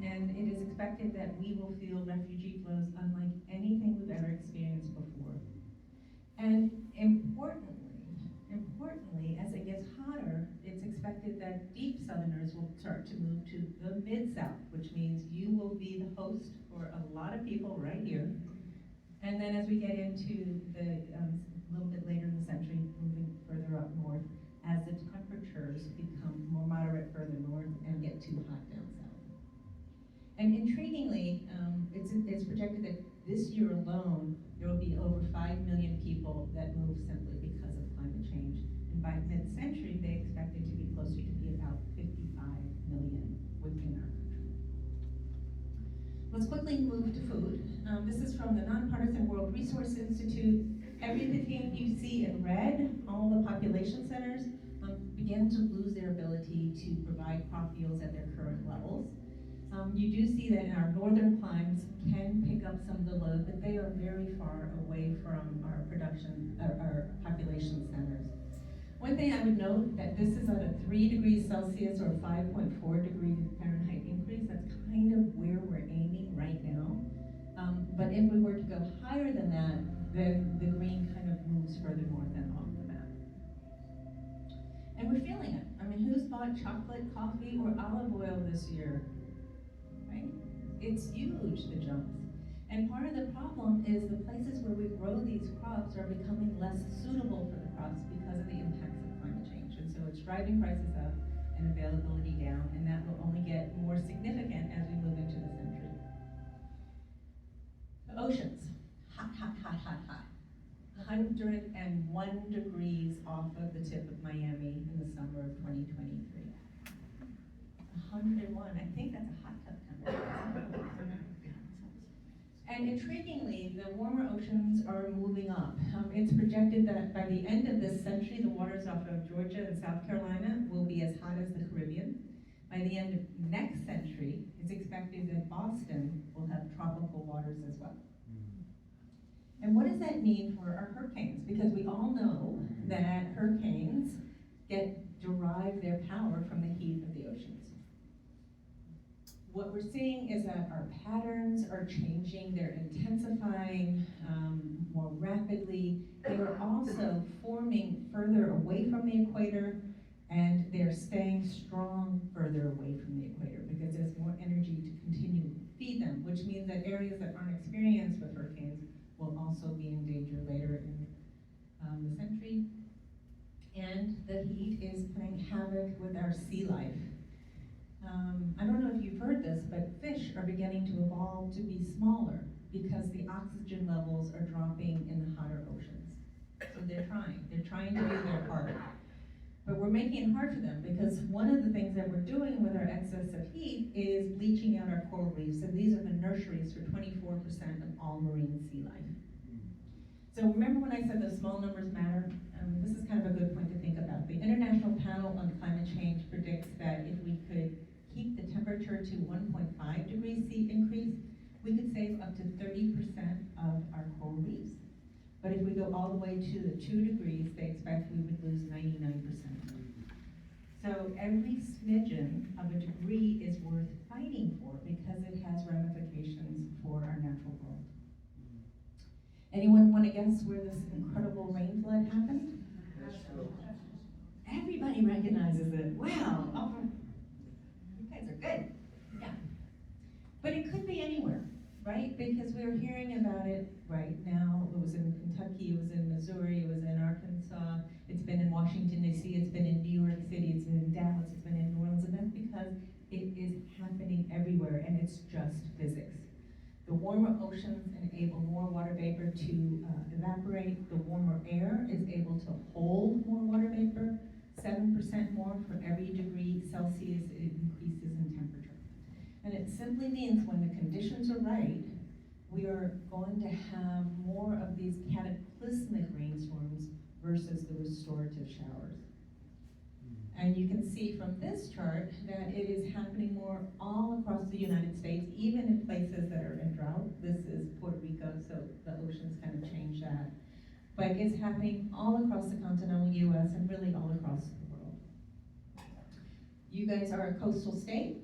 And it is expected that we will feel refugee flows unlike anything we've ever experienced before. And importantly, as it gets hotter, it's expected that deep Southerners will start to move to the Mid-South, which means you will be the host for a lot of people right here. And then as we get into the little bit later in the century, moving further up north, as the temperatures become more moderate further north and get too hot down south. And intriguingly, it's projected that this year alone, there will be over 5 million people that move simply because of climate change. And by mid-century, they expect it to be closer to be about 55 million within our country. Let's quickly move to food. This is from the Nonpartisan World Resource Institute. Everything you see in red, all the population centers, begin to lose their ability to provide crop yields at their current levels. You do see that in our northern climes can pick up some of the load, but they are very far away from our population centers. One thing I would note that this is at a 3 degrees Celsius or 5.4 degrees Fahrenheit increase. That's kind of where we're aiming right now. But if we were to go higher than that, then the green kind of moves further north and off the map. And we're feeling it. I mean, who's bought chocolate, coffee, or olive oil this year? Right? It's huge, the jumps. And part of the problem is the places where we grow these crops are becoming less suitable for the crops because of the impacts of climate change. And so it's driving prices up and availability down, and that will only get more significant as we move into the century. The oceans, hot, hot, hot, hot, hot. 101 degrees off of the tip of Miami in the summer of 2023. 101, I think that's a hot tub temperature. And intriguingly, the warmer oceans are moving up. It's projected that by the end of this century, the waters off of Georgia and South Carolina will be as hot as the Caribbean. By the end of next century, it's expected that Boston will have tropical waters as well. And what does that mean for our hurricanes? Because we all know that hurricanes derive their power from the heat of the oceans. what we're seeing is that our patterns are changing, they're intensifying more rapidly. They are also forming further away from the equator, and they're staying strong further away from the equator because there's more energy to continue to feed them, which means that areas that aren't experienced with hurricanes will also be in danger later in the century. And the heat is playing havoc with our sea life. I don't know if you've heard this, but fish are beginning to evolve to be smaller because the oxygen levels are dropping in the hotter oceans. So they're trying to do their part. But we're making it hard for them because one of the things that we're doing with our excess of heat is bleaching out our coral reefs, and these are the nurseries for 24% of all marine sea life. So remember when I said the small numbers matter? This is kind of a good point to think about. The International Panel on Climate Change predicts that if we could keep the temperature to 1.5 degrees C increase, we could save up to 30% of our coral reefs. But if we go all the way to the 2 degrees, they expect we would lose 99%. So every smidgen of a degree is worth fighting for because it has ramifications for our natural world. Anyone want to guess where this incredible rain flood happened? Everybody recognizes it. Wow. Oh, you guys are good. Yeah. But it could be anywhere, right? Because we're hearing about it right now. It was in Kentucky, it was in Missouri, it was in Arkansas, it's been in Washington, D.C., it's been in New York City, it's been in Dallas, it's been in New Orleans, and that's because it is happening everywhere, and it's just physics. The warmer oceans enable more water vapor to evaporate. The warmer air is able to hold more water vapor, 7% more for every degree Celsius it increases in temperature. And it simply means when the conditions are right, we are going to have more of these cataclysmic rainstorms versus the restorative showers. And you can see from this chart that it is happening more all across the United States, even in places that are in drought. This is Puerto Rico, so the oceans kind of change that. But it's happening all across the continental US and really all across the world. You guys are a coastal state.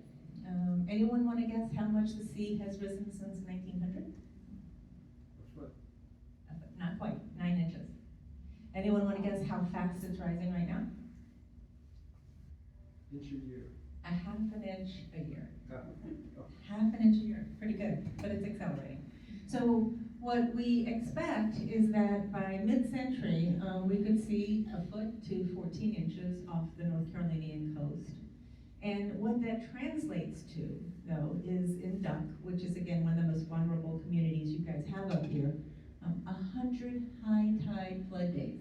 Anyone want to guess how much the sea has risen since 1900? Not quite, 9 inches. Anyone want to guess how fast it's rising right now?
Inch a year.
A half an inch a year.
Oh.
Half an inch a year, pretty good, but it's accelerating. So what we expect is that by mid-century, we could see a foot to 14 inches off the North Carolinian coast. And what that translates to, though, is in Duck, which is again one of the most vulnerable communities you guys have up here, 100 high tide flood days,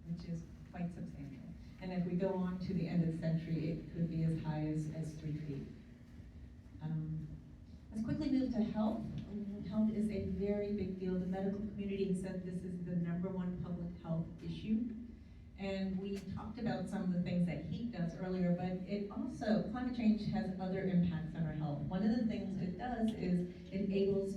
which is quite substantial. And if we go on to the end of the century, it could be as high as 3 feet. Let's quickly move to health. Health is a very big deal. The medical community has said this is the #1 public health issue. And we talked about some of the things that heat does earlier, but it also, climate change has other impacts on our health. One of the things it does is it enables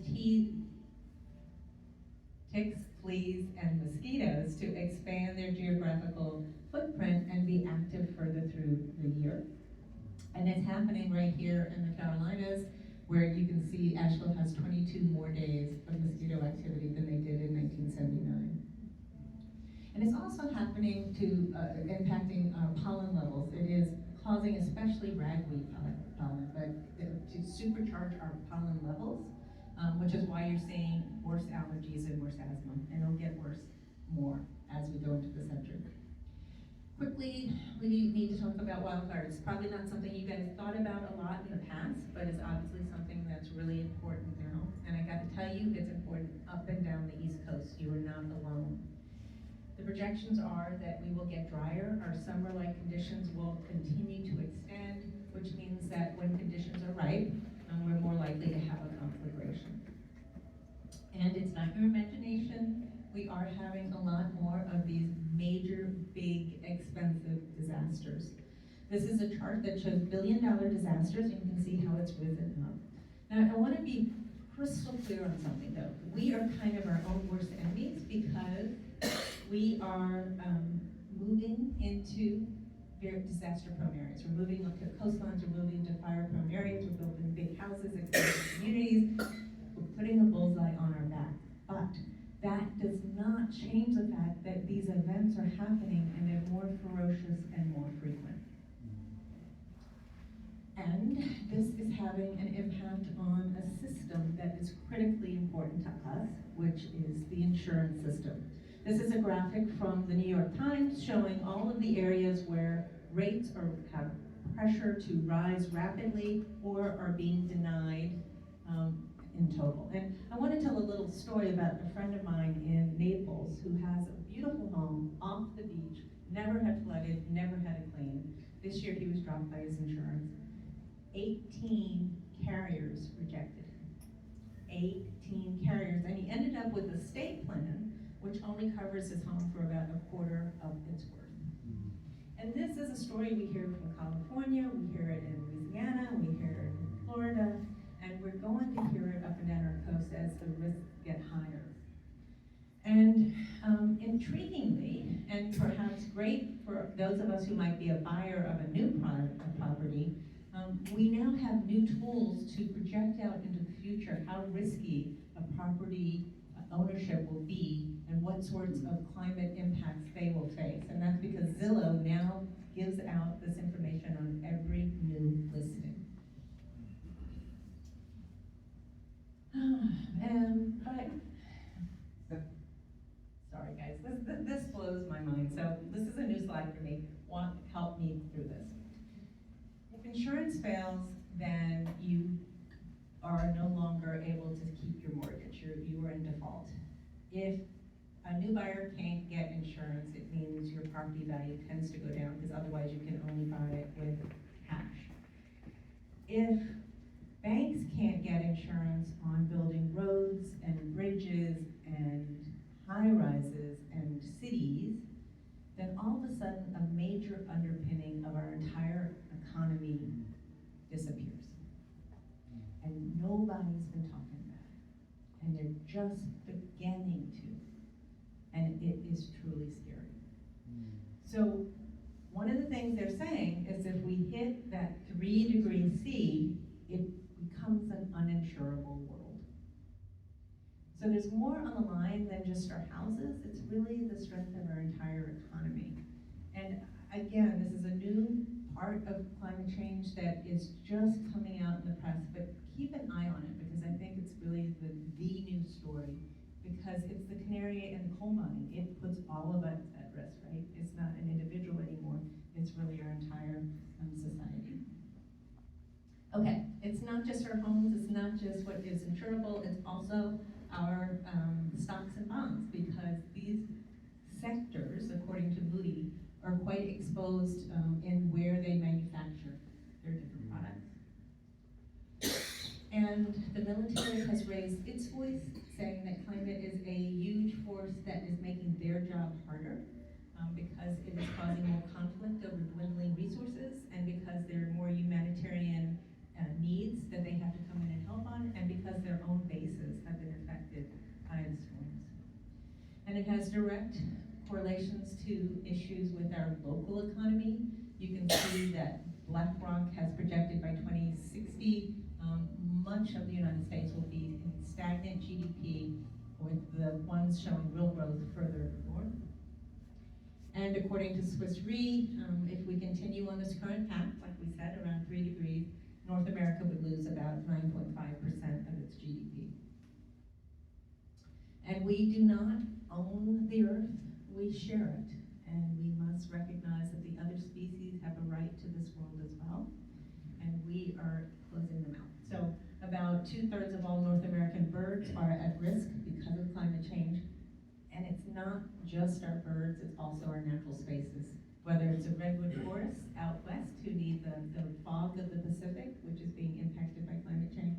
ticks, fleas, and mosquitoes to expand their geographical footprint and be active further through the year. And it's happening right here in the Carolinas, where you can see Asheville has 22 more days of mosquito activity than they did in 1979. And it's also happening to impacting pollen levels. It is causing especially ragweed pollen, but to supercharge our pollen levels, which is why you're seeing worse allergies and worse asthma, and it'll get worse more as we go into the century. Quickly, we need to talk about wildfires. Probably not something you guys thought about a lot in the past, but it's obviously something that's really important now. And I got to tell you, it's important up and down the East Coast. You are not alone. The projections are that we will get drier, our summer-like conditions will continue to extend, which means that when conditions are right, we're more likely to have a conflagration. And it's not your imagination, we are having a lot more of these major, big, expensive disasters. This is a chart that shows billion-dollar disasters, and you can see how it's risen up. Now, I want to be crystal clear on something, though. We are kind of our own worst enemies because we are moving into disaster prone areas. We're moving up to coastlines, we're moving to fire prone areas, we're building big houses, extending communities, we're putting a bullseye on our back. But that does not change the fact that these events are happening and they're more ferocious and more frequent. And this is having an impact on a system that is critically important to us, which is the insurance system. This is a graphic from the New York Times showing all of the areas where rates have pressure to rise rapidly or are being denied in total. And I want to tell a little story about a friend of mine in Naples who has a beautiful home off the beach, never had flooded, never had a claim. This year he was dropped by his insurance. 18 carriers rejected him. 18 carriers, and he ended up with a state plan which only covers his home for about a quarter of its worth. And this is a story we hear from California, we hear it in Louisiana, we hear it in Florida, and we're going to hear it up and down our coast as the risks get higher. And intriguingly, and perhaps great for those of us who might be a buyer of a new property, we now have new tools to project out into the future how risky a property ownership will be and what sorts of climate impacts they will face. And that's because Zillow now gives out this information on every new listing. Sorry guys, this blows my mind. So this is a new slide for me. Help me through this. If insurance fails, then you are no longer able to keep your mortgage. You are in default. If a new buyer can't get insurance, it means your property value tends to go down because otherwise you can only buy it with cash. If banks can't get insurance on building roads and bridges and high-rises and cities, then all of a sudden a major underpinning of our entire economy disappears. And nobody's been talking about it. And they're just beginning to. And it is truly scary. So one of the things they're saying is if we hit that 3 C, it becomes an uninsurable world. So there's more on the line than just our houses. It's really the strength of our entire economy. And again, this is a new part of climate change that is just coming out in the press, but keep an eye on it because I think it's really the new story because it's the canary in the coal mine. It puts all of us at risk, right? It's not an individual anymore. It's really our entire society. Okay, it's not just our homes, it's not just what is insurable, it's also our stocks and bonds because these sectors, according to Moody, are quite exposed in where they manufacture their different products. And the military has raised its voice, saying that climate is a huge force that is making their job harder because it is causing more conflict over dwindling resources and because there are more humanitarian needs that they have to come in and help on and because their own bases have been affected by the storms. And it has direct correlations to issues with our local economy. You can see that BlackRock has projected by 2060, much of the United States will be in stagnant GDP with the ones showing real growth further north. And according to Swiss Re, if we continue on this current path, like we said, around 3 degrees, North America would lose about 9.5% of its GDP. And we do not own the earth, we share it. And we must recognize that the other species have a right to this world as well. And we are closing them out. So about 2/3 of all North American birds are at risk because of climate change. And it's not just our birds, it's also our natural spaces. Whether it's a redwood forest out west who need the fog of the Pacific, which is being impacted by climate change,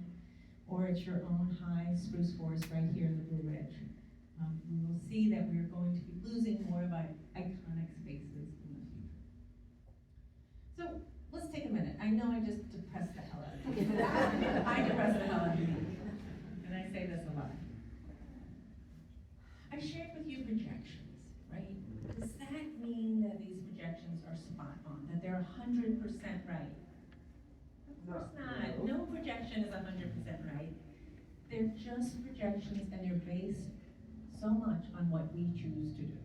or it's your own high spruce forest right here in the Blue Ridge. We will see that we're going to be losing more of our iconic spaces in the future. So let's take a minute. I know I just depressed the hell out of you. I depressed the hell out of you. And I say this a lot. I shared with you projections, right? Does that mean that these projections are spot on, that 100% right. Of course not. No projection is 100% right. They're just projections and they're based so much on what we choose to do.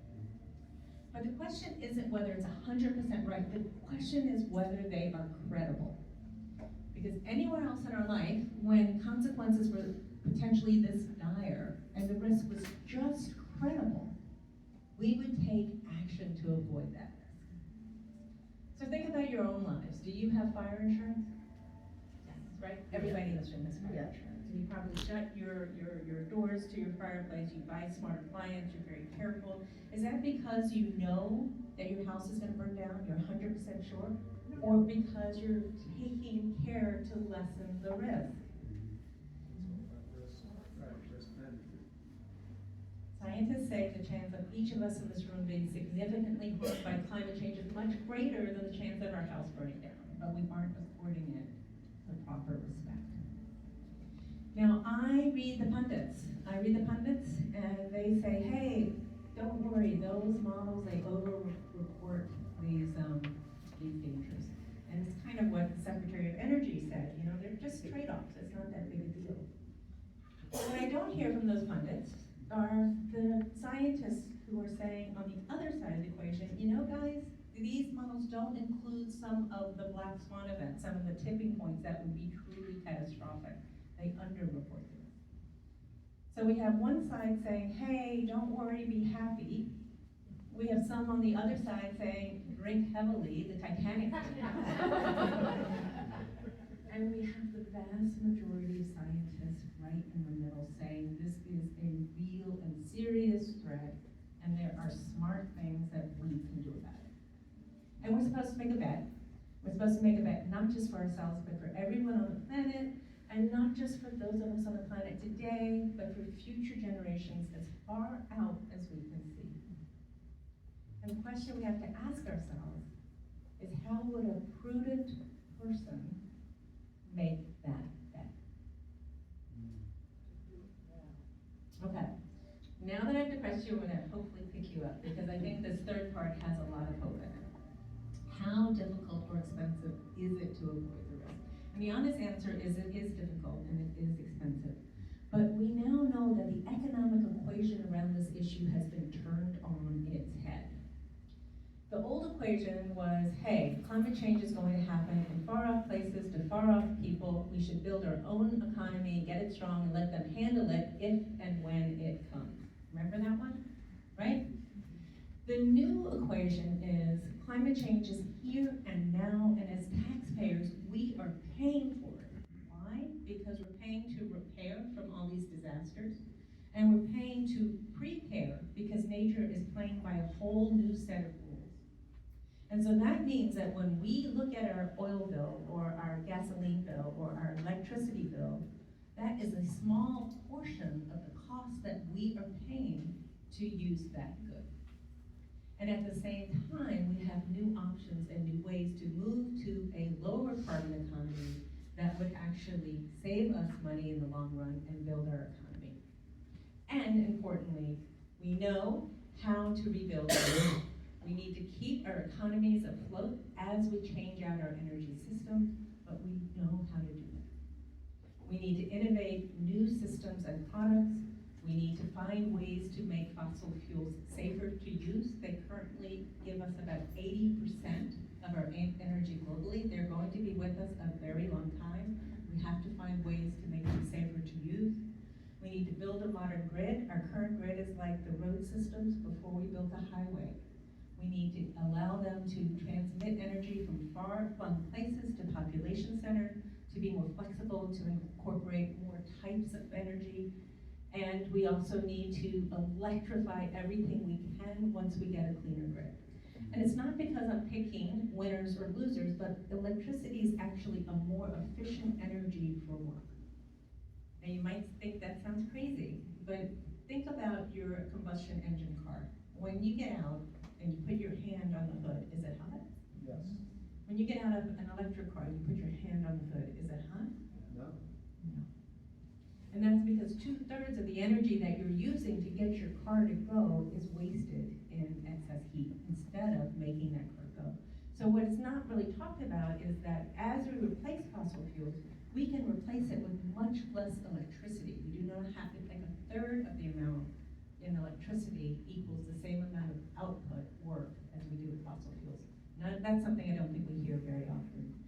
But the question isn't whether it's 100% right, the question is whether they are credible. Because anywhere else in our life, when consequences were potentially this dire and the risk was just credible, we would take action to avoid that risk. So think about your own lives. Do you have fire insurance? Yes, right? Everybody in this room has fire
Yeah.
insurance. And you probably shut your doors to your fireplace, you buy smart appliance, you're very careful. Is that because you know that your house is gonna burn down, you're 100% sure? Or because you're taking care to lessen the risk? Scientists say the chance of each of us in this room being significantly harmed by climate change is much greater than the chance of our house burning down, but we aren't according it the proper respect. Now, I read the pundits, and they say, hey, don't worry, those models, they over-report these dangers. And it's kind of what the Secretary of Energy said, you know, they're just trade-offs, it's not that big a deal. What I don't hear from those pundits are the scientists who are saying on the other side of the equation, you know guys, these models don't include some of the black swan events, some of the tipping points that would be truly catastrophic. They underreport this. So we have one side saying, hey, don't worry, be happy. We have some on the other side saying, drink heavily, the Titanic. And we have the vast majority of scientists right in the middle saying this is a real and serious threat, and there are smart things that we can do about it. And we're supposed to make a bet. We're supposed to make a bet not just for ourselves, but for everyone on the planet, and not just for those of us on the planet today, but for future generations as far out as we can see. And the question we have to ask ourselves is, how would a prudent person make that bet? Okay, now that I've depressed you, I'm gonna hopefully pick you up, because I think this third part has a lot of hope in it. How difficult or expensive is it to avoid the risk? And the honest answer is it is difficult and it is expensive. But we now know that the economic equation around this issue has been turned on its head. The old equation was, hey, climate change is going to happen in far off places to far off people. We should build our own economy, get it strong, and let them handle it if and when it comes. Remember that one? Right? The new equation is climate change is here and now, and as taxpayers, we are paying for it. Why? Because we're paying to repair from all these disasters, and we're paying to prepare because nature is playing by a whole new set of rules. And so that means that when we look at our oil bill, or our gasoline bill, or our electricity bill, that is a small portion of the cost that we are paying to use that good. And at the same time, we have new options and new ways to move to a lower carbon economy that would actually save us money in the long run and build our economy. And importantly, we know how to rebuild it. We need to keep our economies afloat as we change out our energy system, but we know how to do that. We need to innovate new systems and products. We need to find ways to make fossil fuels safer to use. They currently give us about 80% of our energy globally. They're going to be with us a very long time. We have to find ways to make them safer to use. We need to build a modern grid. Our current grid is like the road systems before we built a highway. We need to allow them to transmit energy from far-flung places to population center, to be more flexible, to incorporate more types of energy. And we also need to electrify everything we can once we get a cleaner grid. And it's not because I'm picking winners or losers, but electricity is actually a more efficient energy for work. Now you might think that sounds crazy, but think about your combustion engine car. When you get out and you put your hand on the hood, is it hot?
Yes.
When you get out of an electric car, you put your hand on the hood, is it hot?
No.
No. And that's because 2/3 of the energy that you're using to get your car to go is wasted in excess heat instead of making that car go. So what is not really talked about is that as we replace fossil fuels, we can replace it with much less electricity. We do not have to, like a third of the amount in electricity equals the same amount of output work as we do with fossil fuels. Now, that's something I don't think we hear very often.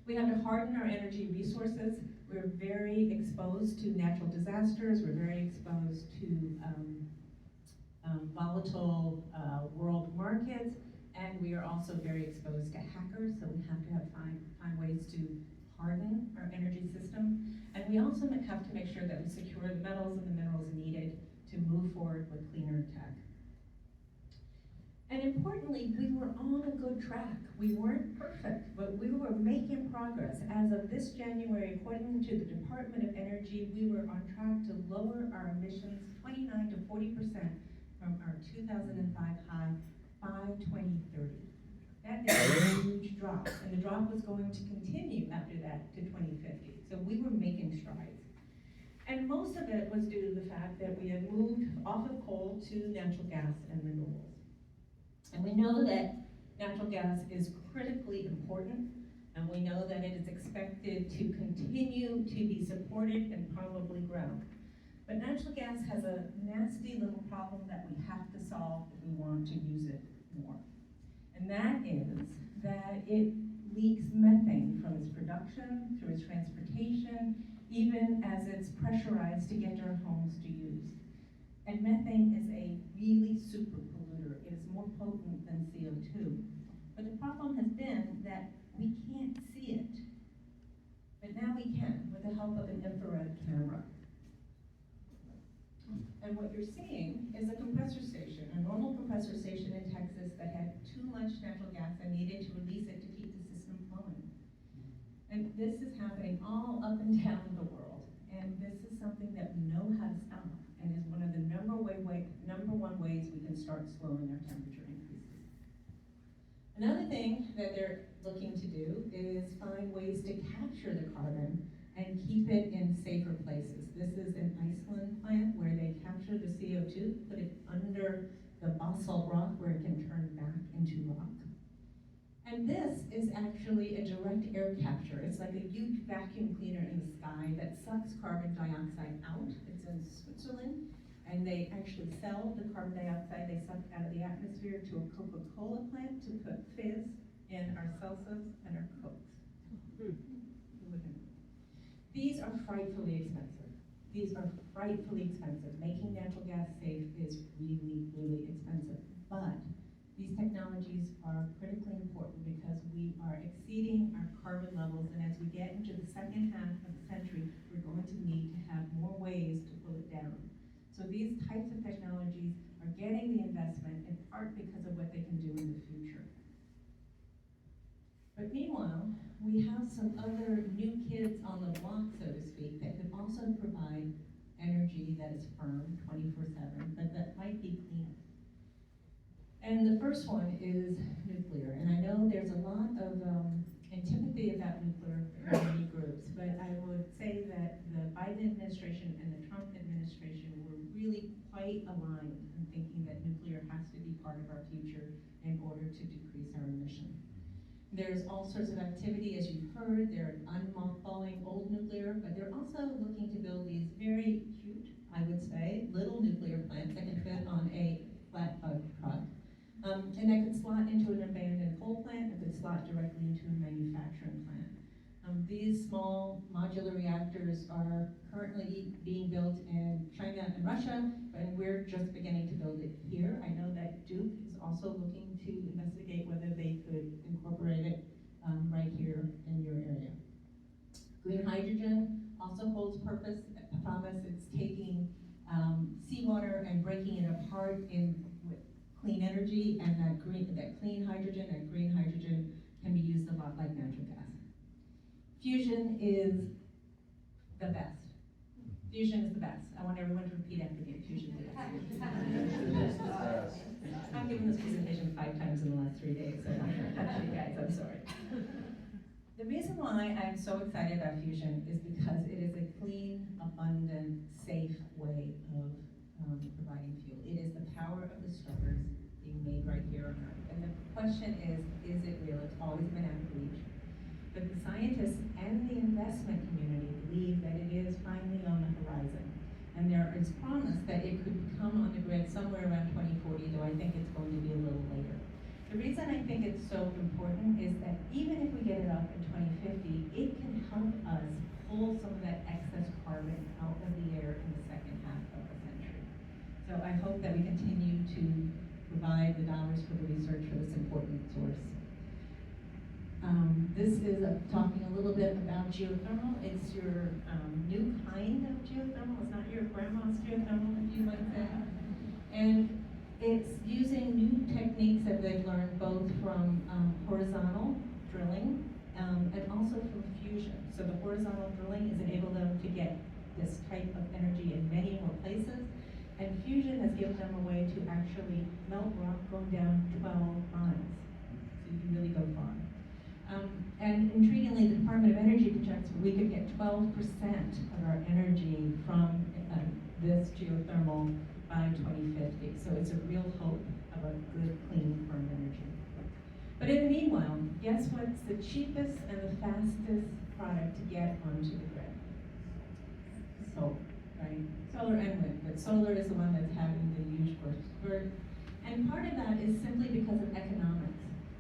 We have to harden our energy resources. We're very exposed to natural disasters. We're very exposed to volatile world markets, and we are also very exposed to hackers. So we have to find ways to harden our energy system, and we also have to make sure that we secure the metals and the minerals needed to move forward with cleaner tech. And importantly, we were on a good track. We weren't perfect, but we were making progress. As of this January, according to the Department of Energy, we were on track to lower our emissions 29 to 40% from our 2005 high by 2030. That is a huge drop, and the drop was going to continue after that to 2050. So we were making strides. And most of it was due to the fact that we had moved off of coal to natural gas and renewables. And we know that natural gas is critically important, and we know that it is expected to continue to be supported and probably grow. But natural gas has a nasty little problem that we have to solve if we want to use it more. And that is that it leaks methane from its production, through its transportation, even as it's pressurized to get to our homes to use. And methane is a really super polluter. It is more potent than CO2. But the problem has been that we can't see it. But now we can, with the help of an infrared camera. And what you're seeing is a compressor station, a normal compressor station in Texas that had too much natural gas and needed to release it to keep the system flowing. And this is happening all up and down the world. And this is something that we know how to stop, and is one of the number one ways we can start slowing our temperature increases. Another thing that they're looking to do is find ways to capture the carbon and keep it in safer places. This is an Iceland plant where they capture the CO2, put it under the basalt rock where it can turn back into rock. And this is actually a direct air capture. It's like a huge vacuum cleaner in the sky that sucks carbon dioxide out. It's in Switzerland, and they actually sell the carbon dioxide they suck out of the atmosphere to a Coca-Cola plant to put fizz in our salsas and our Cokes. These are frightfully expensive. These are frightfully expensive. Making natural gas safe is really, really expensive. But these technologies are critically important because we are exceeding our carbon levels, and as we get into the second half of the century, we're going to need to have more ways to pull it down. So these types of technologies are getting the investment in part because of what they can do in the future. But meanwhile, we have some other new kids on the block, so to speak, that could also provide energy that is firm 24/7, but that might be clean. And the first one is nuclear. And I know there's a lot of antipathy about nuclear in many groups, but I would say that the Biden administration and the Trump administration were really quite aligned in thinking that nuclear has to be part of our future in order to decrease our emission. There's all sorts of activity, as you've heard. They're unmothballing old nuclear, but they're also looking to build these very cute, I would say, little nuclear plants that can fit on a flatbed truck. And that could slot into an abandoned coal plant, it could slot directly into a manufacturing plant. These small modular reactors are currently being built in China and Russia, and we're just beginning to build it here. I know that Duke is also looking to investigate whether they could incorporate it right here in your area. Green hydrogen also holds promise. It's taking seawater and breaking it apart with clean energy, and that green hydrogen can be used a lot like natural gas. Fusion is the best. Fusion is the best. I want everyone to repeat after me. Fusion is the best. I've given this presentation 5 times in the last 3 days, so you guys, I'm sorry. The reason why I'm so excited about fusion is because it is a clean, abundant, safe way of providing fuel. It is the power of the stars. being made right here on Earth. And the question is it real? It's always been out of reach. But the scientists and the investment community believe that it is finally on the horizon. And there is promise that it could come on the grid somewhere around 2040, though I think it's going to be a little later. The reason I think it's so important is that even if we get it up in 2050, it can help us pull some of that excess carbon out of the air in the second half of the century. So I hope that we continue to provide the dollars for the research for this important source. This is talking a little bit about geothermal. It's your new kind of geothermal. It's not your grandma's geothermal, if you might say. And it's using new techniques that they've learned both from horizontal drilling and also from fusion. So the horizontal drilling has enabled them to get this type of energy in many more places. And fusion has given them a way to actually melt rock going down 12 miles. So you can really go far. And intriguingly, the Department of Energy projects we could get 12% of our energy from this geothermal by 2050. So it's a real hope of a good, clean, firm energy. But in the meanwhile, guess what's the cheapest and the fastest product to get onto the grid? Solar, right? Solar and wind, but solar is the one that's having the huge spurt. And part of that is simply because of economics,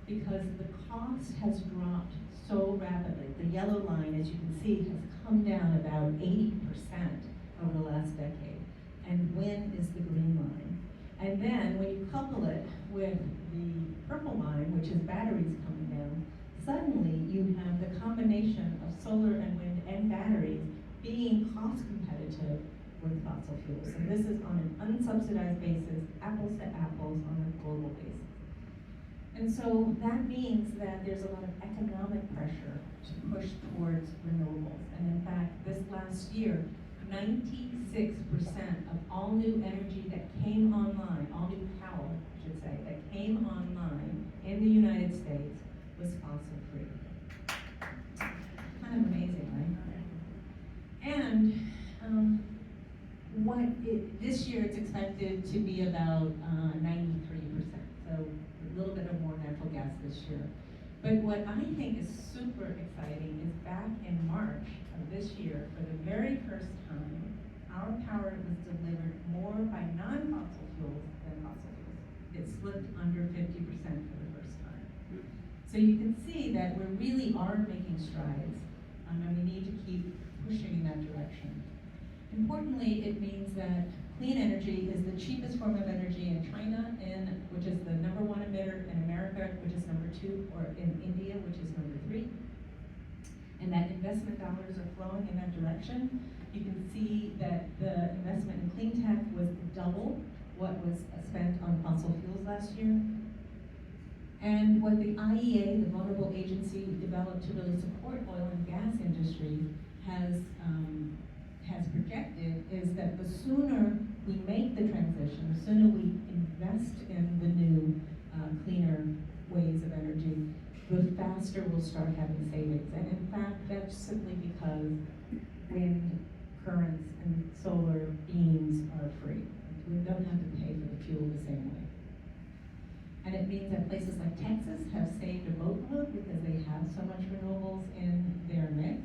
because the cost has dropped so rapidly. The yellow line, as you can see, has come down about 80% over the last decade. And wind is the green line. And then when you couple it with the purple line, which is batteries coming down, suddenly you have the combination of solar and wind and batteries being cost competitive with fossil fuels. And this is on an unsubsidized basis, apples to apples on a global basis. And so that means that there's a lot of economic pressure to push towards renewables. And in fact, this last year, 96% of all new energy that came online, all new power, I should say, that came online in the United States was fossil free. Kind of amazing, right? And this year it's expected to be about 93%. So a little bit of more natural gas this year. But what I think is super exciting is back in March of this year, for the very first time, our power was delivered more by non-fossil fuels than fossil fuels. It slipped under 50% for the first time. So you can see that we really are making strides, and we need to keep pushing in that direction. Importantly, it means that clean energy is the cheapest form of energy in China, which is the #1 emitter, in America, which is #2, or in India, which is #3. And that investment dollars are flowing in that direction. You can see that the investment in clean tech was double what was spent on fossil fuels last year. And what the IEA, the Vulnerable Agency, developed to really support oil and gas industry has projected is that the sooner we make the transition, the sooner we invest in the new cleaner ways of energy, the faster we'll start having savings. And in fact, that's simply because wind, currents, and solar beams are free. We don't have to pay for the fuel the same way. And it means that places like Texas have saved a boatload because they have so much renewables in their mix.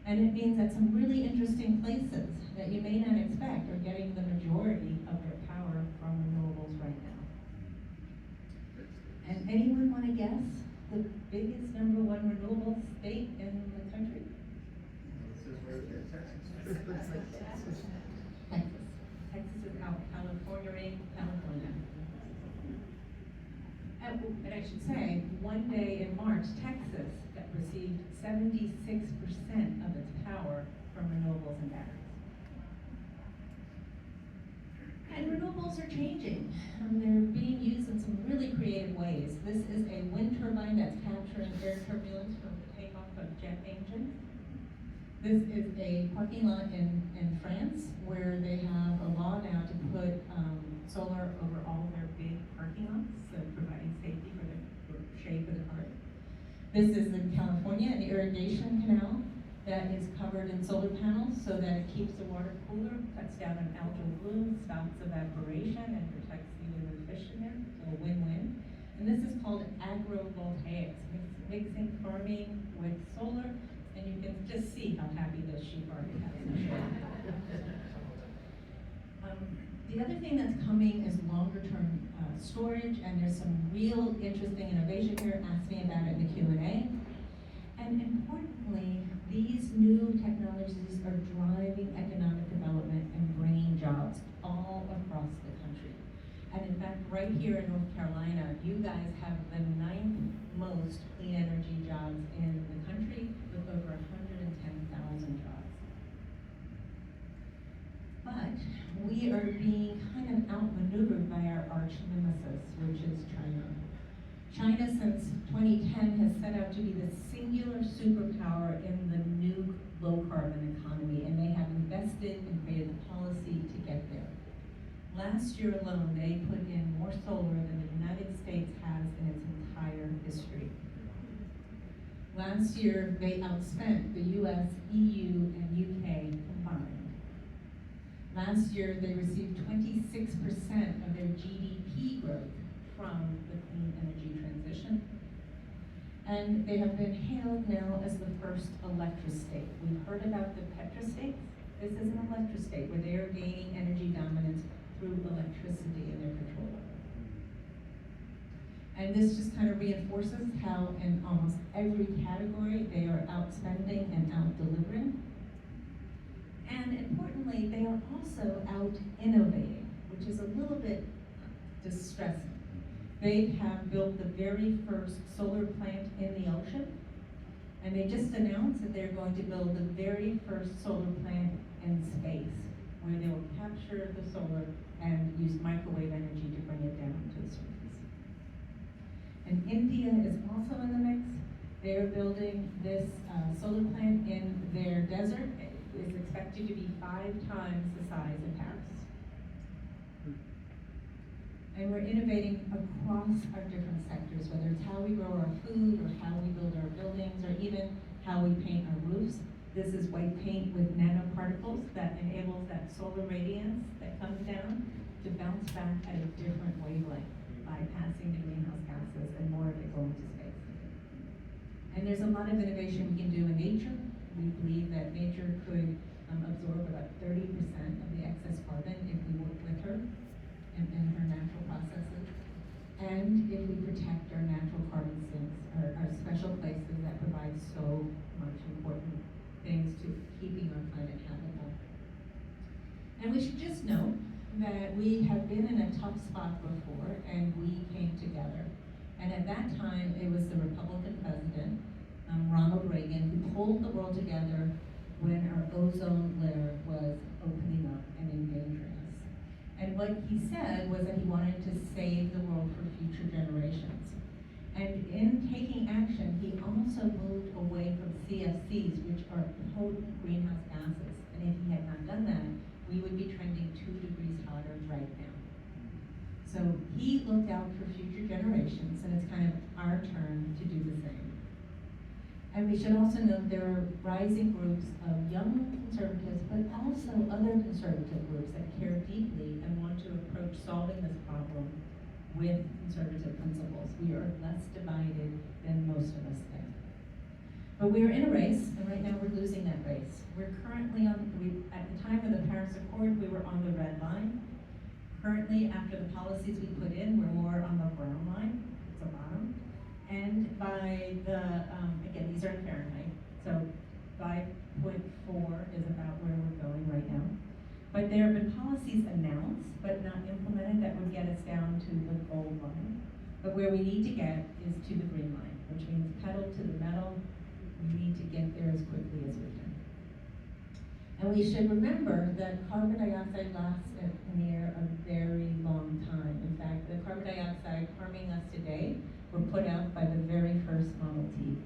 And it means that some really interesting places that you may not expect are getting the majority of their power from renewables right now. And anyone want to guess the biggest #1 renewable state in the country? Texas. Texas is California. And I should say, one day in March, Texas that received 76% of its power from renewables and batteries. And renewables are changing. They're being used in some really creative ways. This is a wind turbine that's capturing air turbulence from the takeoff of jet engines. This is a parking lot in France where they have a law now to put solar over all of their big parking lots, so providing safety for shade for the cars. This is in California, an irrigation canal that is covered in solar panels so that it keeps the water cooler, cuts down on algal bloom, stops evaporation, and protects even the fish in there, so a win-win. And this is called agrovoltaics, mixing farming with solar, and you can just see how happy those sheep are. The other thing that's coming is longer-term storage, and there's some real interesting innovation here. Ask me about it in the Q&A. And importantly, these new technologies are driving economic development and bringing jobs all across the country. And in fact, right here in North Carolina, you guys have the 9th most clean energy jobs in the country with over 110,000 jobs. But we are being kind of outmaneuvered by our arch nemesis, which is China. China, since 2010, has set out to be the singular superpower in the new low-carbon economy, and they have invested and created the policy to get there. Last year alone, they put in more solar than the United States has in its entire history. Last year, they outspent the US, EU, and UK combined. Last year, they received 26% of their GDP growth from the clean energy transition. And they have been hailed now as the first electrostate. We've heard about the petrostates. This is an electrostate where they are gaining energy dominance through electricity in their control. And this just kind of reinforces how in almost every category they are outspending and out-delivering. And importantly, they are also out-innovating, which is a little bit distressing. They have built the very first solar plant in the ocean, and they just announced that they're going to build the very first solar plant in space, where they will capture the solar and use microwave energy to bring it down to the surface. And India is also in the mix. They're building this solar plant in their desert. It is expected to be 5 times the size of Paris. And we're innovating across our different sectors, whether it's how we grow our food, or how we build our buildings, or even how we paint our roofs. This is white paint with nanoparticles that enables that solar radiance that comes down to bounce back at a different wavelength, bypassing the greenhouse gases and more of it going to space. And there's a lot of innovation we can do in nature. We believe that nature could absorb about 30% of the excess carbon if we work with her and her natural processes. And if we protect our natural carbon sinks, our special places that provide so much important things to keeping our planet habitable. And we should just note that we have been in a tough spot before, and we came together. And at that time, it was the Republican president, Ronald Reagan, who pulled the world together when our ozone layer was opening up and endangering us. And what he said was that he wanted to save the world for future generations. And in taking action, he also moved away from CFCs, which are potent greenhouse gases. And if he had not done that, we would be trending 2 degrees hotter right now. So he looked out for future generations, and it's kind of our turn to do the same. And we should also note there are rising groups of young conservatives, but also other conservative groups that care deeply and want to approach solving this problem with conservative principles. We are less divided than most of us think. But we are in a race, and right now we're losing that race. We're currently at the time of the Paris Accord, we were on the red line. Currently, after the policies we put in, we're more on the brown line, it's the bottom. And by the, again, these are in Fahrenheit, so 5.4 is about where we're going right now. But there have been policies announced, but not implemented, that would get us down to the gold line. But where we need to get is to the green line, which means pedal to the metal. We need to get there as quickly as we can. And we should remember that carbon dioxide lasts near a very long time. In fact, the carbon dioxide harming us today were put out by the very first Model T.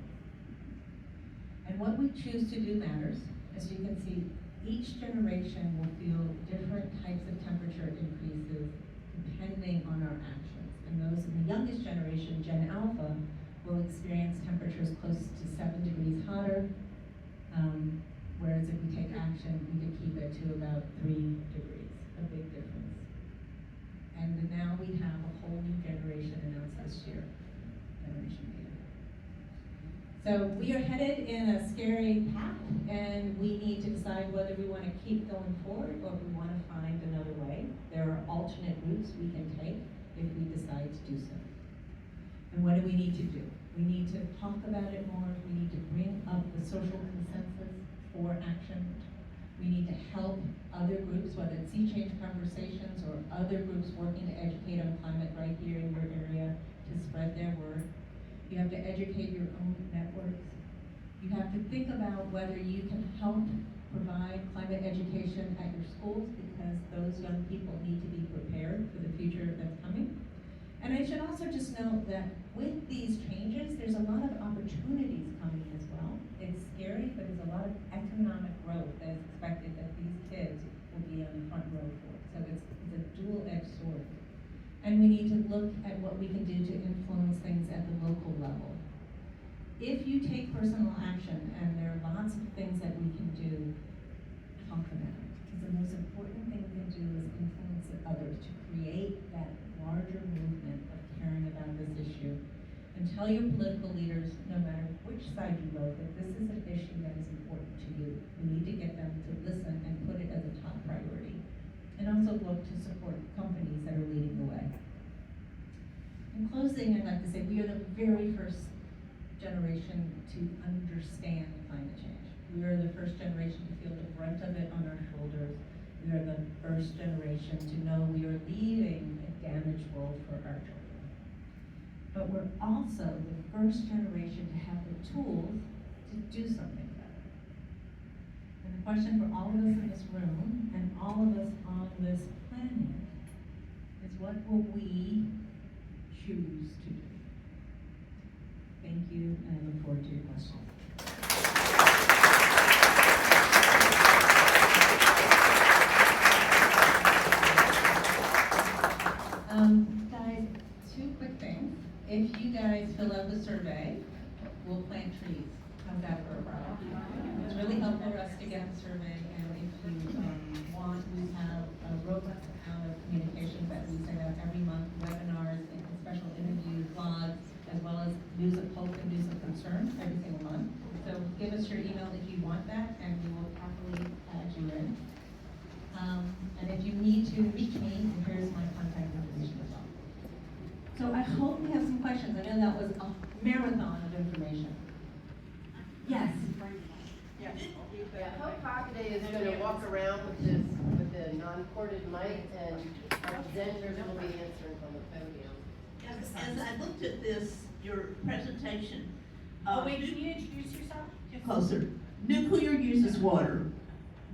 And what we choose to do matters. As you can see, each generation will feel different types of temperature increases depending on our actions. And those in the youngest generation, Gen Alpha, will experience temperatures close to 7 degrees hotter Whereas if we take action, we could keep it to about 3 degrees, a big difference. And now we have a whole new generation announced this year, Generation Beta. So we are headed in a scary path, and we need to decide whether we want to keep going forward or if we want to find another way. There are alternate routes we can take if we decide to do so. And what do we need to do? We need to talk about it more. We need to bring up the social consensus for action. We need to help other groups, whether it's Sea Change Conversations or other groups working to educate on climate right here in your area, to spread their word. You have to educate your own networks. You have to think about whether you can help provide climate education at your schools, because those young people need to be prepared for the future that's coming. And I should also just note that with these changes, there's a lot of opportunities coming as well. It's scary, but there's a lot of economic growth that is expected that these kids will be on the front row for. So it's a dual-edged sword. And we need to look at what we can do to influence things at the local level. If you take personal action, and there are lots of things that we can do, talk about it. Because the most important thing we can do is influence others to create that larger movement of caring about this issue. And tell your political leaders, no matter which side you vote, that this is an issue that is important to you. We need to get them to listen and put it as a top priority. And also look to support companies that are leading the way. In closing, I'd like to say we are the very first generation to understand climate change. We are the first generation to feel the brunt of it on our shoulders. We are the first generation to know we are leaving a damaged world for our children. But we're also the first generation to have the tools to do something better. And the question for all of us in this room and all of us on this planet is, what will we choose to do? Thank you, and I look forward to your questions. Guys, 2 quick things. If you guys fill out the survey, we'll plant trees. How's that for a while? It's really helpful for us to get the survey, and if you want, we have a robust amount of communications that we send out every month, webinars and special interviews, blogs, as well as news of hope and news of concern every single month. So give us your email if you want that, and we will happily add you in. And if you need to reach me, here's my contact information as well. So I hope we have some questions. I know that was a marathon of information. Yes.
Yeah, Hope Hockaday is going to walk around with the non-corded mic, and our presenters will be answering from the podium.
As I looked at this, your presentation.
Wait, can you introduce yourself?
Get closer. Nuclear uses water.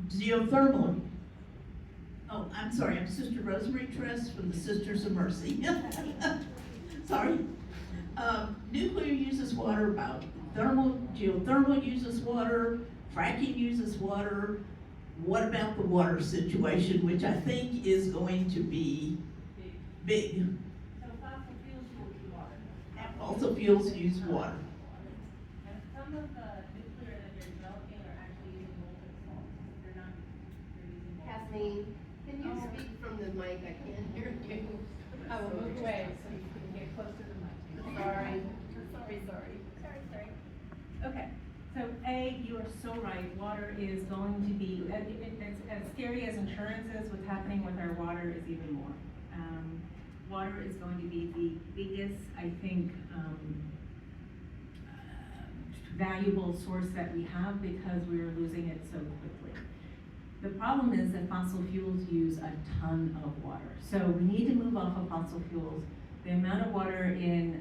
Geothermal. Oh, I'm sorry, I'm Sister Rosemary Tress from the Sisters of Mercy. Sorry. Nuclear uses water, about geothermal uses water, fracking uses water. What about the water situation, which I think is going to be big?
So fossil fuels will use water.
Fossil fuels use water.
And some of the nuclear that they're developing are actually using molten salt. They're using molten
Kathleen, can you speak from the mic? I can't hear you.
I will move away so you can get closer to the mic.
Sorry.
Sorry.
Okay, so you are so right. Water is going to be, as scary as insurance is, what's happening with our water is even more. Water is going to be the biggest, I think, valuable source that we have, because we are losing it so quickly. The problem is that fossil fuels use a ton of water. So we need to move off of fossil fuels. The amount of water in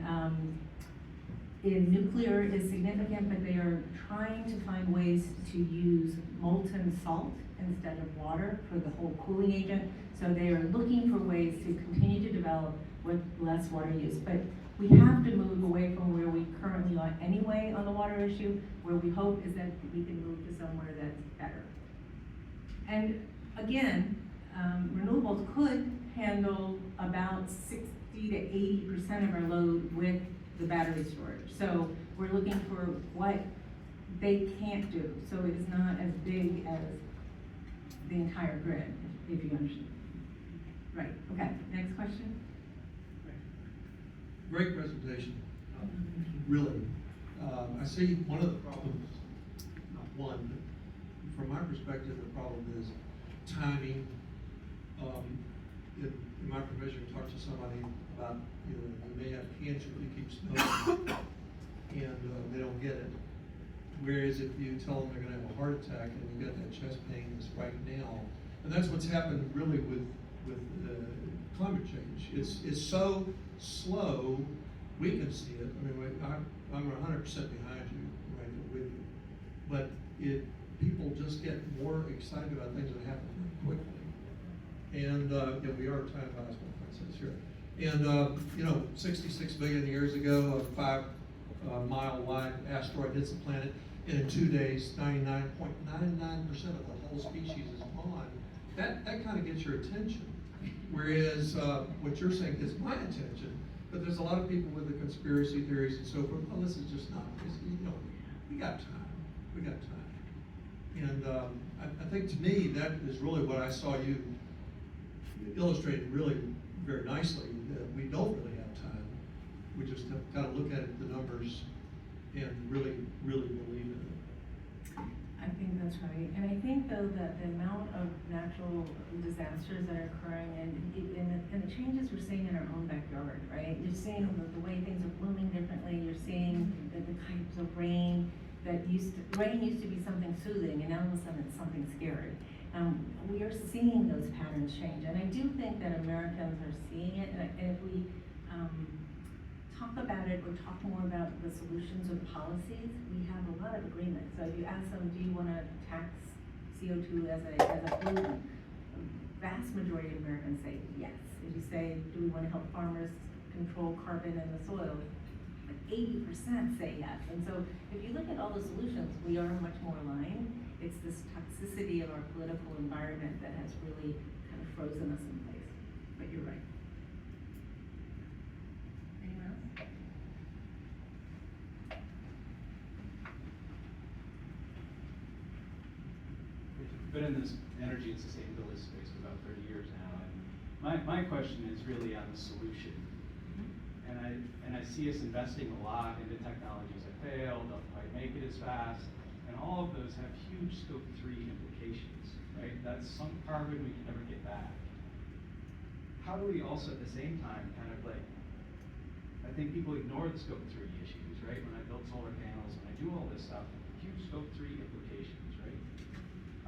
nuclear is significant, but they are trying to find ways to use molten salt instead of water for the whole cooling agent. So they are looking for ways to continue to develop with less water use. But we have to move away from where we currently are anyway on the water issue. Where we hope is that we can move to somewhere that's better. And again, renewables could handle about 60 to 80% of our load with the battery storage. So we're looking for what
they can't do. So it is not as big as the entire grid, if you understand. Right, okay, next question?
Great presentation, really. I see one of the problems, not one, but from my perspective, the problem is timing. In my profession, talk to somebody about, you know, they may have cancer, but you keep smoking, and they don't get it. Whereas if you tell them they're gonna have a heart attack and you got that chest pain that's right now, and that's what's happened really with climate change. It's so slow, we can see it. I mean, I'm 100% behind you, right there with you. But people just get more excited about things that happen very quickly. And, yeah, we are time bias, my friend says here. And, you know, 66 billion years ago, a 5-mile wide asteroid hits the planet, and in 2 days, 99.99% of the whole species is gone. That kind of gets your attention. Whereas, what you're saying gets my attention, but there's a lot of people with the conspiracy theories and so forth. Oh, this is just not, you know, we got time. We got time. And I think to me, that is really what I saw you illustrated really very nicely, that we don't really have time. We just have got to look at the numbers and really, really believe in it.
I think that's right. And I think though that the amount of natural disasters that are occurring and the changes we're seeing in our own backyard, right? You're seeing the way things are blooming differently. You're seeing the types of rain that rain used to be something soothing, and now all of a sudden it's something scary. We are seeing those patterns change, and I do think that Americans are seeing it. And if we talk about it or talk more about the solutions or the policies, we have a lot of agreement. So if you ask them, do you want to tax CO2 as a pollutant? The vast majority of Americans say yes. If you say, do we want to help farmers control carbon in the soil? Like 80% say yes. And so if you look at all the solutions, we are much more aligned. It's this toxicity of our political environment that has really kind of frozen us in place. But you're right. Anyone else?
We've been in this energy and sustainability space for about 30 years now, and my question is really on the solution. And I see us investing a lot into technologies that fail, don't quite make it as fast, and all of those have huge scope 3 implications, right? That's sunk carbon we can never get back. How do we also at the same time kind of like, I think people ignore the scope 3 issues, right? When I build solar panels, when I do all this stuff, huge scope 3 implications, right?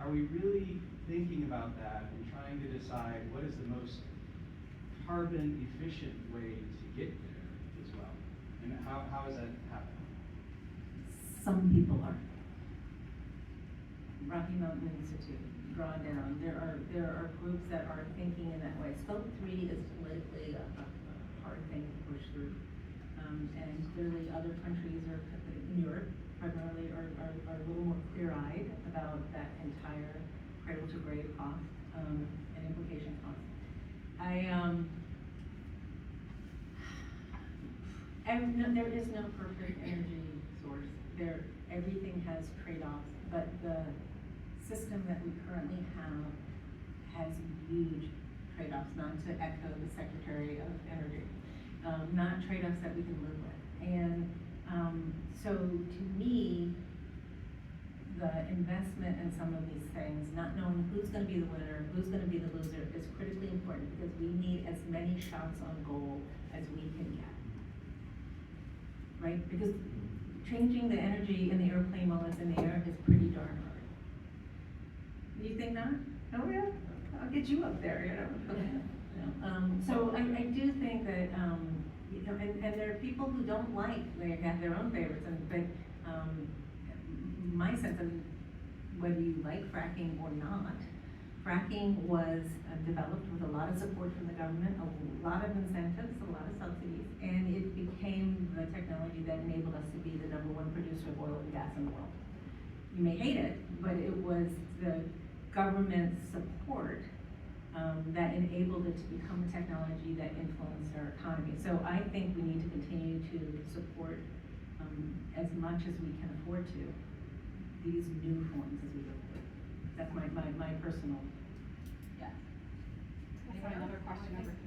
Are we really thinking about that and trying to decide what is the most carbon efficient way to get there as well? And how is that happening?
Some people are. Rocky Mountain Institute, Drawdown, there are groups that are thinking in that way. Scope 3 is politically a hard thing to push through. And clearly other countries are, in Europe primarily, are a little more clear-eyed about that entire cradle to grave cost and implication cost. There is no perfect energy source. Everything has trade-offs, but the system that we currently have has huge trade-offs, not to echo the Secretary of Energy, not trade-offs that we can live with. And so to me, the investment in some of these things, not knowing who's gonna be the winner, who's gonna be the loser, is critically important because we need as many shots on goal as we can get. Right? Because changing the energy in the airplane while it's in the air is pretty darn hard. You think not? Oh yeah, I'll get you up there, you know. So I do think that, you know, and there are people who don't like, they have their own favorites, but my sense of whether you like fracking or not, fracking was developed with a lot of support from the government, a lot of incentives, a lot of subsidies, and it became the technology that enabled us to be the #1 producer of oil and gas in the world. You may hate it, but it was the government support that enabled it to become a technology that influenced our economy. So I think we need to continue to support as much as we can afford to
these new forms as we go through. That's my personal, yeah.
I have another question over here.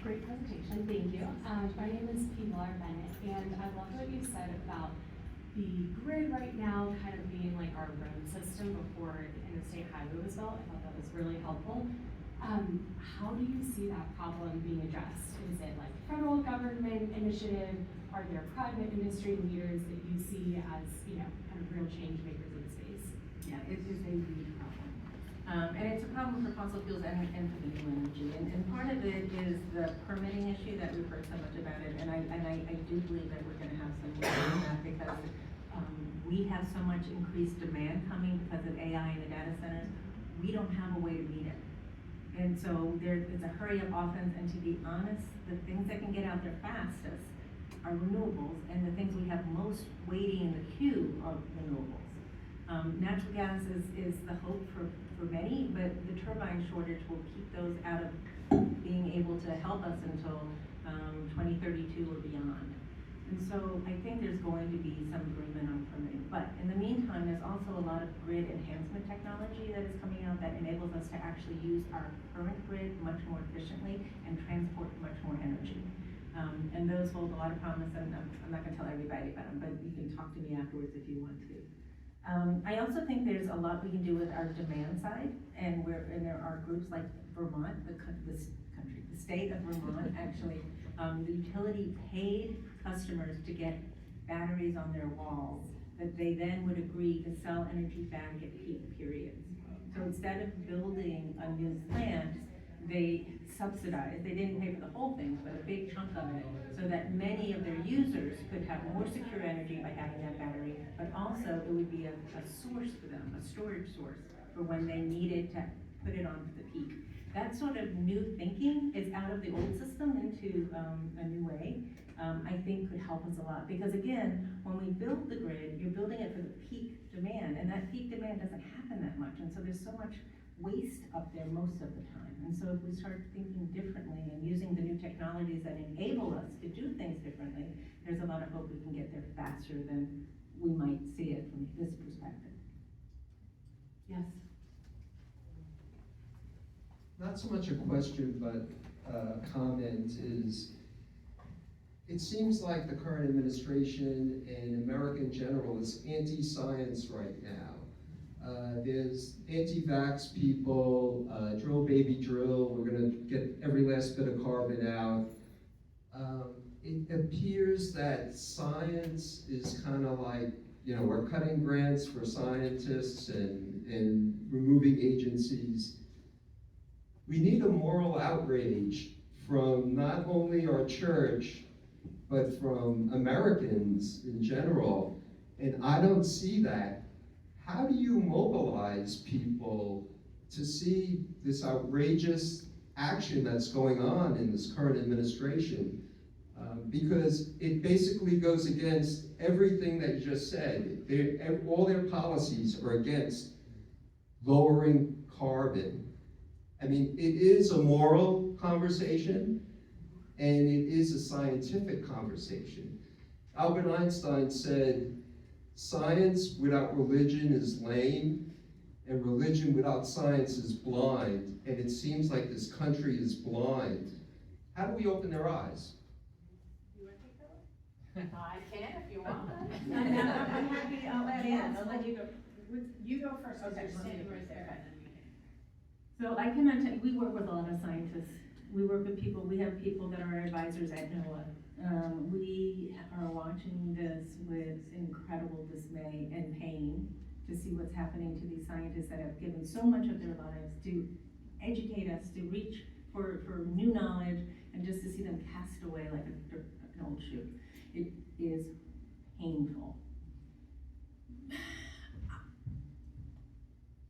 Great presentation, thank you. My name is Pilar Bennett, and I love what you said about the grid right now kind of being like our road system before the interstate highway was built. I thought that was really helpful. How do you see that problem being addressed? Is it like federal government initiative? Are there private industry leaders that you see as, you know, kind of real change makers in the space?
Yeah, it is a huge problem. And it's a problem for fossil fuels and for the new energy. And part of it is the permitting issue that we've heard so much about it. And I do believe that we're gonna have some more on that because we have so much increased demand coming because of AI in the data centers. We don't have a way to meet it. And so it's a hurry up offense, and to be honest, the things that can get out there fastest are renewables, and the things we have most waiting in the queue are renewables. Natural gas is the hope for many, but the turbine shortage will keep those out of being able to help us until 2032 or beyond. And so I think there's going to be some agreement on permitting. But in the meantime, there's also a lot of grid enhancement technology that is coming out that enables us to actually use our current grid much more efficiently and transport much more energy. And those hold a lot of promise, and I'm not gonna tell everybody about them, but you can talk to me afterwards if you want to. I also think there's a lot we can do with our demand side, and there are groups like Vermont, the state of Vermont actually, the utility paid customers to get batteries on their walls that they then would agree to sell energy back at peak periods. So instead of building a new plant, they subsidized, they didn't pay for the whole thing, but a big chunk of it, so that many of their users could have more secure energy by having that battery, but also it would be a source for them, a storage source for when they needed to put it onto the peak. That sort of new thinking is out of the old system into a new way, I think could help us a lot. Because again, when we build the grid, you're building it for the peak demand, and that peak demand doesn't happen that much, and so there's so much waste up there most of the time. And so if we start thinking differently and using the new technologies that enable us to do things differently, there's a lot of hope we can get there faster than we might see it from this perspective. Yes?
Not so much a question, but a comment is, it seems like the current administration and America in general is anti-science right now. There's anti-vax people, drill baby drill, we're gonna get every last bit of carbon out. It appears that science is kind of like, you know, we're cutting grants for scientists and removing agencies. We need a moral outrage from not only our church, but from Americans in general, and I don't see that. How do you mobilize people to see this outrageous action that's going on in this current administration? Because it basically goes against everything that you just said. All their policies are against lowering carbon. I mean, it is a moral conversation, and it is a scientific conversation. Albert Einstein said, science without religion is lame, and religion without science is blind, and it seems like this country is blind. How do we open their eyes?
You want to take that one? I can if you want.
I'm happy, I'll let you go.
You go first,
Okay,
because you're standing right there.
So I cannot tell you, we work with a lot of scientists. We work with people, we have people that are our advisors at NOAA. We are watching this with incredible dismay and pain to see what's happening to these scientists that have given so much of their lives to educate us, to reach for new knowledge, and just to see them cast away like an old shoe. It is painful.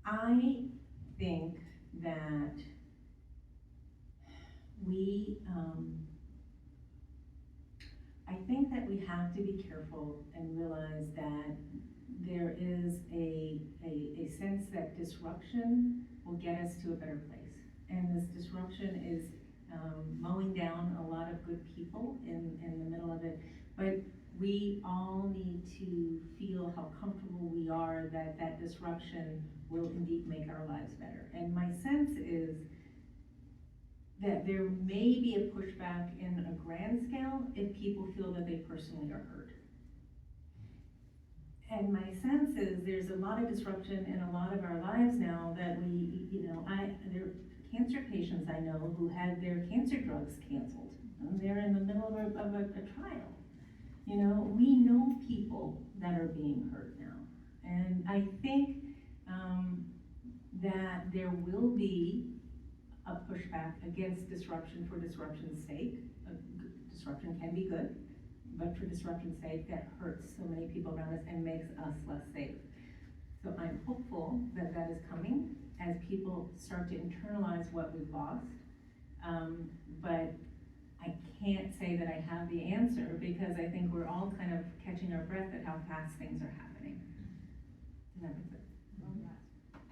I think that we have to be careful and realize that there is a sense that disruption will get us to a better place. And this disruption is mowing down a lot of good people in the middle of it. But we all need to feel how comfortable we are that that disruption will indeed make our lives better. And my sense is that there may be a pushback in a grand scale if people feel that they personally are hurt. And my sense is there's a lot of disruption in a lot of our lives now that we, there are cancer patients I know who had their cancer drugs canceled. And they're in the middle of a trial. We know people that are being hurt now. And I think that there will be a pushback against disruption for disruption's sake. Disruption can be good, but for disruption's sake, that hurts so many people around us and makes us less safe. So I'm hopeful that that is coming as people start to internalize what we've lost. But I can't say that I have the answer because I think we're all kind of catching our breath at how fast things are happening. Does that make sense?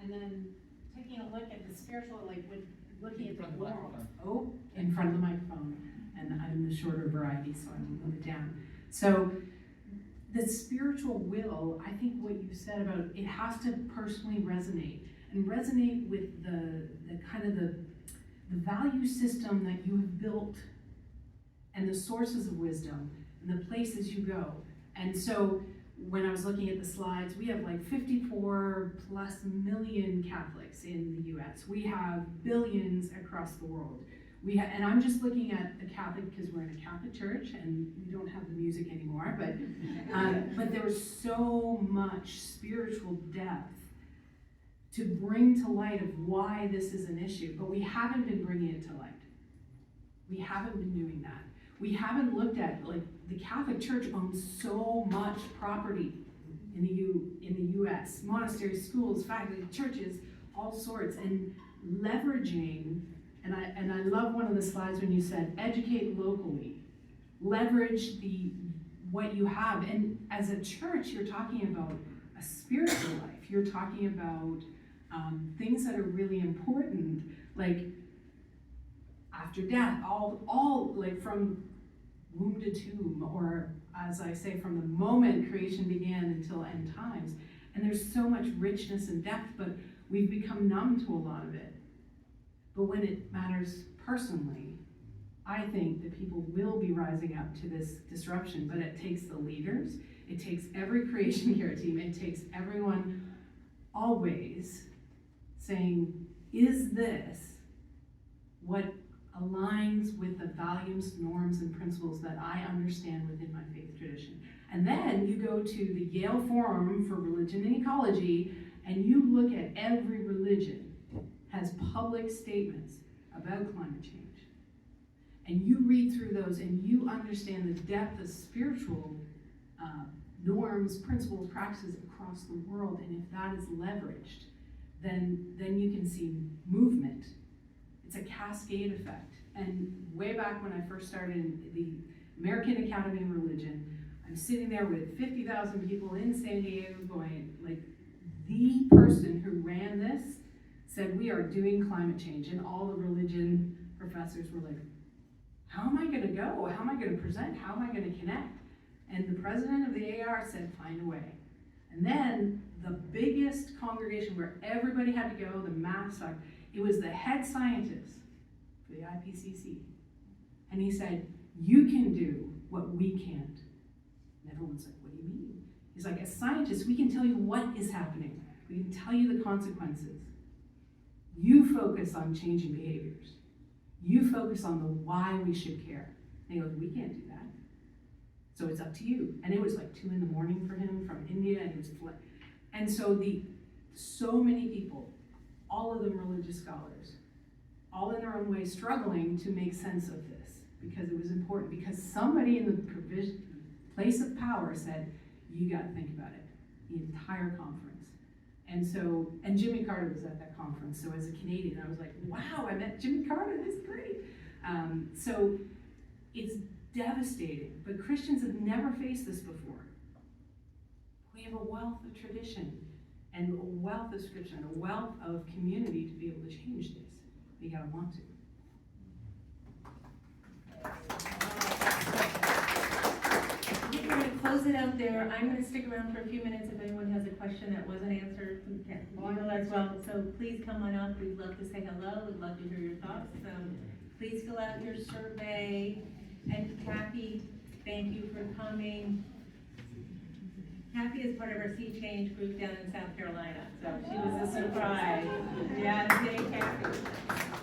And then taking a look at the spiritual, like when looking at the
front of the
moral.
microphone.
Oh, in front of the microphone, and I'm the shorter variety, so I will move it down. So the spiritual will, I think what you said about it has to personally resonate with the kind of the value system that you have built and the sources of wisdom and the places you go. And so when I was looking at the slides, we have like 54 plus million Catholics in the US. We have billions across the world. And I'm just looking at the Catholic because we're in a Catholic church and we don't have the music anymore, but there was so much spiritual depth to bring to light of why this is an issue, but we haven't been bringing it to light. We haven't been doing that. We haven't looked at, like, the Catholic Church owns so much property in the US, monasteries, schools, faculty, churches, all sorts, and leveraging, and I love one of the slides when you said, educate locally, leverage what you have, and as a church, you're talking about a spiritual life, you're talking about things that are really important, like after death, all like from womb to tomb, or as I say, from the moment creation began until end times. And there's so much richness and depth, but we've become numb to a lot of it. But when it matters personally, I think that people will be rising up to this disruption, but it takes the leaders, it takes every creation care team, it takes everyone always saying, is this what aligns with the values, norms, and principles that I understand within my faith tradition? And then you go to the Yale Forum for Religion and Ecology, and you look at every religion has public statements about climate change. And you read through those and you understand the depth of spiritual norms, principles, practices across the world. And if that is leveraged, then you can see movement. It's a cascade effect. And way back when I first started in the American Academy of Religion, I'm sitting there with 50,000 people in San Diego going, like, the person who ran this said, we are doing climate change. And all the religion professors were like, how am I gonna go? How am I gonna present? How am I gonna connect? And the president of the AR said, find a way. And then the biggest congregation where everybody had to go, the mass, it was the head scientist for the IPCC. And he said, you can do what we can't. And everyone's like, what do you mean? He's like, as scientists, we can tell you what is happening. We can tell you the consequences. You focus on changing behaviors. You focus on the why we should care. And he goes, we can't do that. So it's up to you. And it was like 2 a.m. for him from India, and it was and so many people, all of them religious scholars, all in their own way struggling to make sense of this because it was important, because somebody in the place of power said, you got to think about it, the entire conference. And Jimmy Carter was at that conference, so as a Canadian, I was like, wow, I met Jimmy Carter, that's great. So it's devastating, but Christians have never faced this before. We have a wealth of tradition and a wealth of scripture and a wealth of community to be able to change this. You gotta want to.
We're gonna close it out there. I'm gonna stick around for a few minutes if anyone has a question that wasn't answered. We will as well. So please come on up. We'd love to say hello. We'd love to hear your thoughts. Please fill out your survey. And Kathy, thank you for coming. Kathy is part of our Sea Change group down in South Carolina, so she was a surprise. Yeah, thank Kathy.